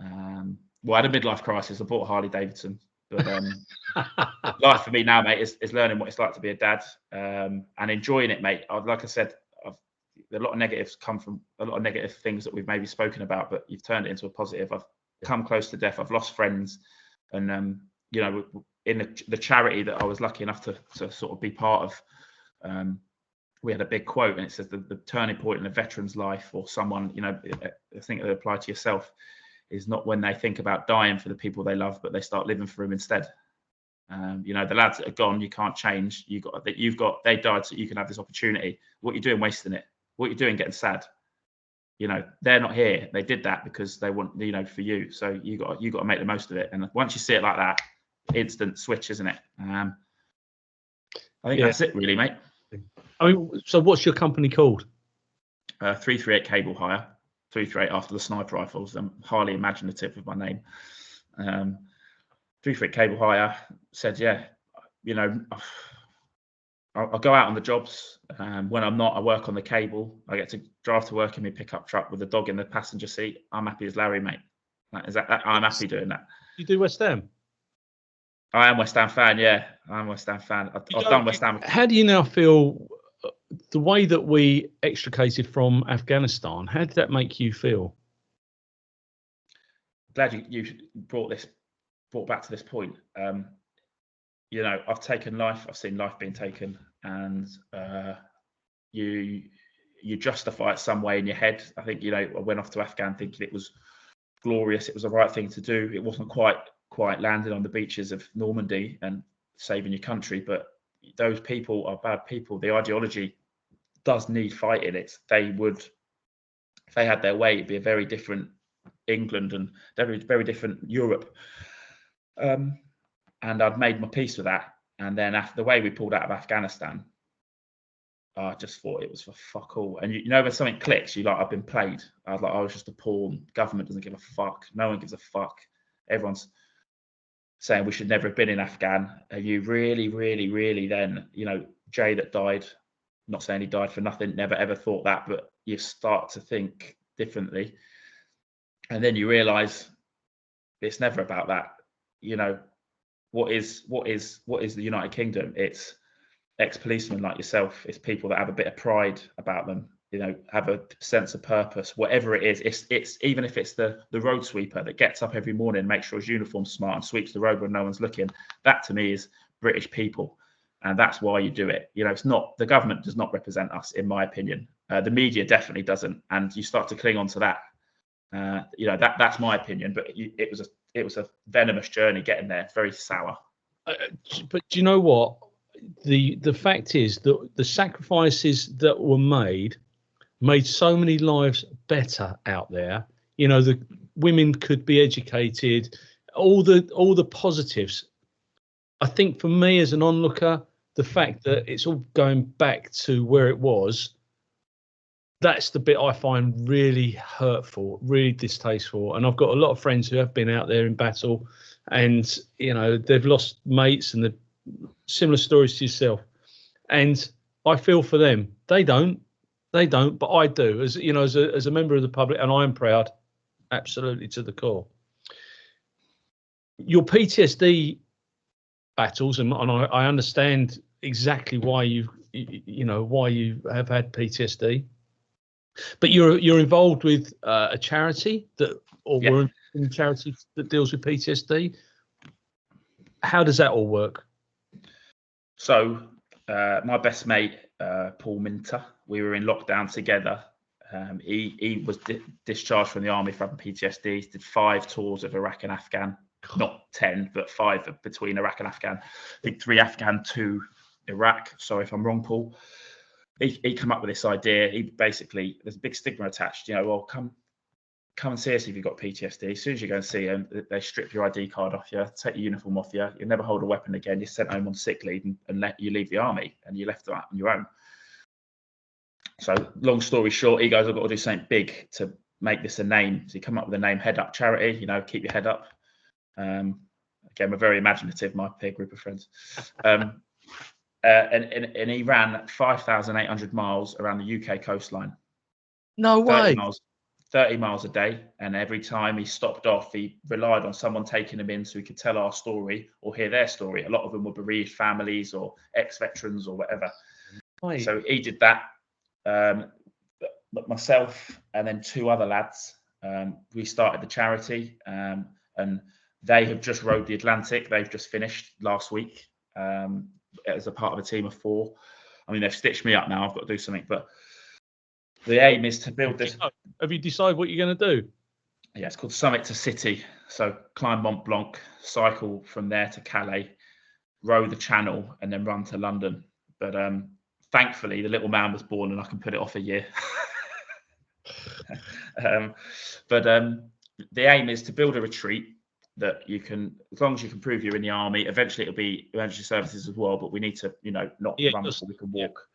I had a midlife crisis. I bought a Harley Davidson. But life for me now, mate, is learning what it's like to be a dad, and enjoying it, mate. Like I said, a lot of negatives come from a lot of negative things that we've maybe spoken about, but you've turned it into a positive. I've come close to death. I've lost friends, and in the charity that I was lucky enough to sort of be part of, we had a big quote, and it says the turning point in a veteran's life, or someone, I think it applied to yourself, is not when they think about dying for the people they love, but they start living for them instead. The lads that are gone, you can't change. They died so you can have this opportunity. What you're doing, wasting it. What you're doing, getting sad. They're not here. They did that because they want, for you. So you got to make the most of it. And once you see it like that, instant switch, isn't it? I think that's it, really, mate. I mean, so what's your company called? 338 Cable Hire. 338 after the sniper rifles. I'm highly imaginative with my name. 338 Cable Hire said, I'll go out on the jobs. When I'm not, I work on the cable. I get to drive to work in my pickup truck with a dog in the passenger seat. I'm happy as Larry, mate. I'm happy doing that. You do West Ham? I am West Ham fan, yeah. I'm West Ham fan. I've done West Ham. How do you now feel, the way that we extricated from Afghanistan, how did that make you feel? Glad you brought back to this point. I've taken life. I've seen life being taken, and you justify it some way in your head. I think I went off to Afghan thinking it was glorious. It was the right thing to do. It wasn't quite landing on the beaches of Normandy and saving your country, but those people are bad people. The ideology does need fighting. If they had their way, it'd be a very different England and very, very different Europe. And I'd made my peace with that. And then after the way we pulled out of Afghanistan, I just thought it was for fuck all. And when something clicks, I've been played. I was just a pawn. Government doesn't give a fuck. No one gives a fuck. Everyone's saying we should never have been in Afghan. Are you really, really, really then, Jay that died, not saying he died for nothing, never ever thought that, but you start to think differently. And then you realise it's never about that. What is the United Kingdom? It's ex-policemen like yourself. It's people that have a bit of pride about them, have a sense of purpose, whatever it is. It's even if it's the road sweeper that gets up every morning, makes sure his uniform's smart and sweeps the road when no one's looking. That to me is British people. And that's why you do it. It's not, the government does not represent us, in my opinion. The media definitely doesn't. And you start to cling on to that. That's my opinion, but it was a venomous journey getting there. It's very sour. But do you know what? The fact is that the sacrifices that were made so many lives better out there. The women could be educated, all the positives. I think for me as an onlooker, the fact that it's all going back to where it was, that's the bit I find really hurtful, really distasteful. And I've got a lot of friends who have been out there in battle, and they've lost mates, and the similar stories to yourself. And I feel for them. They don't, but I do. As as a member of the public, and I am proud, absolutely to the core. Your PTSD battles, and I understand exactly why you have had PTSD. But you're involved with a charity we're in a charity that deals with PTSD. How does that all work? So my best mate, Paul Minter, we were in lockdown together. He was discharged from the army for having PTSD. He did 5 tours of Iraq and Afghan, not 10, but 5 between Iraq and Afghan. I think 3 Afghan, 2 Iraq. Sorry if I'm wrong, Paul. He come up with this idea. He basically, there's a big stigma attached. Well, come and see us if you've got PTSD. As soon as you go and see them, they strip your ID card off you, take your uniform off you. You never hold a weapon again. You're sent home on sick leave and let you leave the army, and you're left on your own. So long story short, he goes, I've got to do something big to make this a name. So he come up with the name Head Up Charity, keep your head up. Again, we're very imaginative, my peer group of friends. And he ran 5,800 miles around the UK coastline. No way. 30 miles a day. And every time he stopped off, he relied on someone taking him in so he could tell our story or hear their story. A lot of them were bereaved families or ex-veterans or whatever. Right. So he did that. Myself and then 2 other lads, we started the charity, and they have just rowed the Atlantic. They've just finished last week as a part of a team of 4. I mean, they've stitched me up now. I've got to do something, but the aim is to build this. Have you decided what you're going to do? Yeah, it's called Summit to City. So climb Mont Blanc, cycle from there to Calais, row the Channel, and then run to London. But thankfully, the little man was born and I can put it off a year. But the aim is to build a retreat that you can, as long as you can prove you're in the army, eventually it'll be emergency services as well, but we need to, not run before we can walk.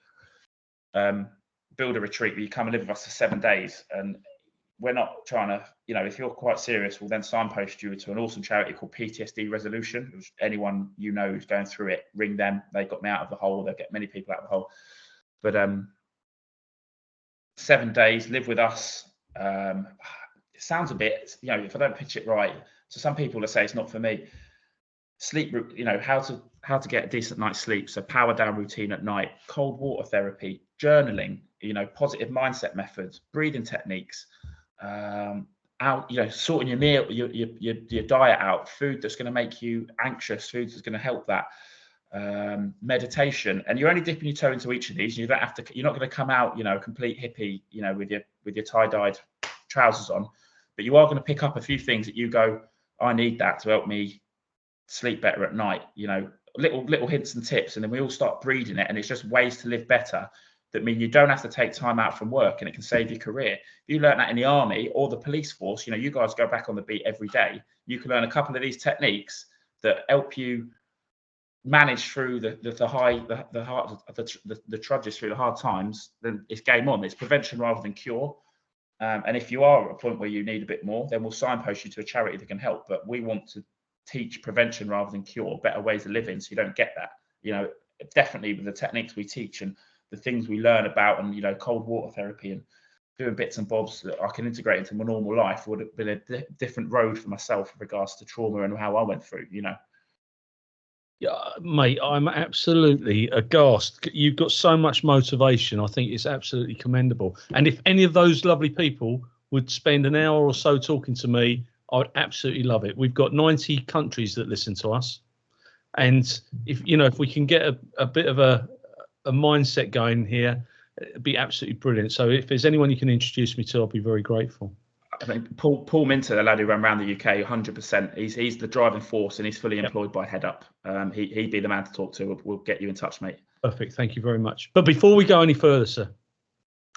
Build a retreat where you come and live with us for 7 days. And we're not trying to, if you're quite serious, we'll then signpost you to an awesome charity called PTSD Resolution, which anyone who's going through it, ring them. They got me out of the hole. They'll get many people out of the hole. But 7 days, live with us. It sounds a bit, if I don't pitch it right. So some people will say it's not for me. Sleep, how to get a decent night's sleep. So power down routine at night, cold water therapy, journaling, positive mindset methods, breathing techniques, sorting your meal, your diet out, food that's going to make you anxious, food that's going to help that, meditation. And you're only dipping your toe into each of these. You're not going to come out, a complete hippie, with your tie-dyed trousers on, but you are going to pick up a few things that you go, I need that to help me sleep better at night, little hints and tips, and then we all start breeding it, and it's just ways to live better that mean you don't have to take time out from work, and it can save your career. If you learn that in the army or the police force, you guys go back on the beat every day, you can learn a couple of these techniques that help you manage through the trudges through the hard times. Then it's game on. It's prevention rather than cure. And if you are at a point where you need a bit more, then we'll signpost you to a charity that can help. But we want to teach prevention rather than cure, better ways of living, so you don't get that. Definitely with the techniques we teach and the things we learn about, and cold water therapy and doing bits and bobs that I can integrate into my normal life would have been a different road for myself with regards to trauma and how I went through. Yeah, mate, I'm absolutely aghast. You've got so much motivation. I think it's absolutely commendable. And if any of those lovely people would spend an hour or so talking to me, I would absolutely love it. We've got 90 countries that listen to us. And if we can get a bit of a mindset going here, it'd be absolutely brilliant. So if there's anyone you can introduce me to, I'll be very grateful. I think Paul Minter, the lad who ran around the UK, 100%. He's the driving force, and he's fully employed by Head Up. He'd be the man to talk to. We'll get you in touch, mate. Perfect. Thank you very much. But before we go any further, sir,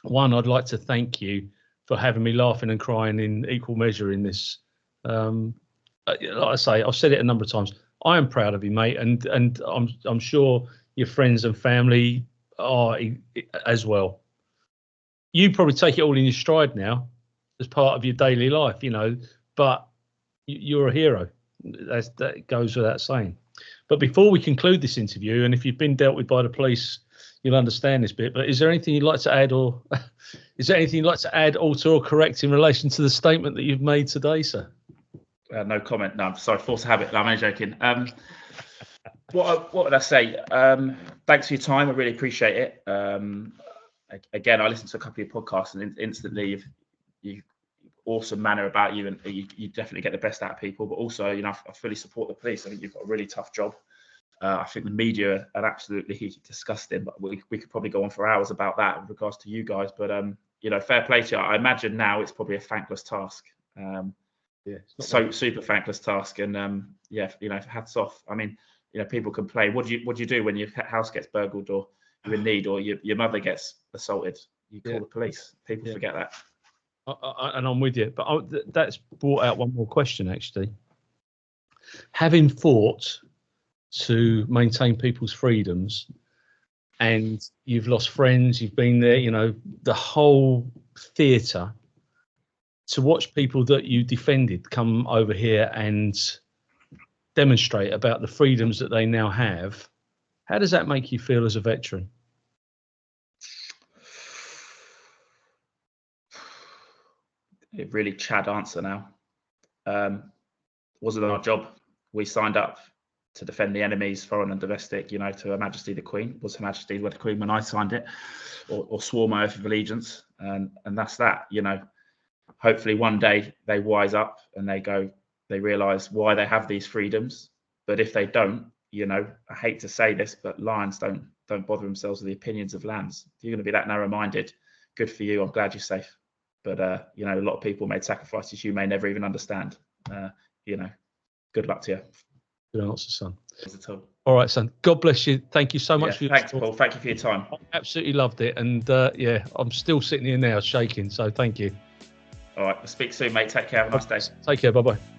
one, I'd like to thank you for having me laughing and crying in equal measure in this. Like I say, I've said it a number of times. I am proud of you, mate, and I'm sure your friends and family are as well. You probably take it all in your stride now, as part of your daily life, but you're a hero. That goes without saying. But before we conclude this interview, and if you've been dealt with by the police, you'll understand this bit, but is there anything you'd like to add, or is there anything you'd like to add, alter, or correct in relation to the statement that you've made today, sir? No comment. No, I'm sorry, force of habit. No, I'm only joking. What would I say? Thanks for your time. I really appreciate it. Again, I listened to a couple of your podcasts, and instantly you awesome manner about you, and you definitely get the best out of people. But also, I fully support the police. I think you've got a really tough job. I think the media are absolutely disgusting, but we could probably go on for hours about that in regards to you guys. But fair play to you. I imagine now it's probably a thankless task. Super thankless task, and hats off. I mean, people complain. What do you do when your house gets burgled, or you're in need, or your mother gets assaulted? You call the police. People forget that. And I'm with you, but that's brought out one more question actually. Having fought to maintain people's freedoms, and you've lost friends, you've been there, the whole theatre, to watch people that you defended come over here and demonstrate about the freedoms that they now have, how does that make you feel as a veteran? A really Chad answer now. Wasn't our job. We signed up to defend the enemies, foreign and domestic, to Her Majesty the Queen. Was Her Majesty the Queen when I signed it, or swore my oath of allegiance, and that's that. Hopefully one day they wise up and they realise why they have these freedoms. But if they don't, I hate to say this, but lions don't bother themselves with the opinions of lambs. If you're going to be that narrow-minded, good for you. I'm glad you're safe. But a lot of people made sacrifices you may never even understand. Good luck to you. Good answer, son. All right, son. God bless you. Thank you so much for your thanks, Paul. Thank you for your time. I absolutely loved it. And I'm still sitting here now shaking. So thank you. All right. We'll speak soon, mate. Take care. Have a nice day. Take care. Bye-bye.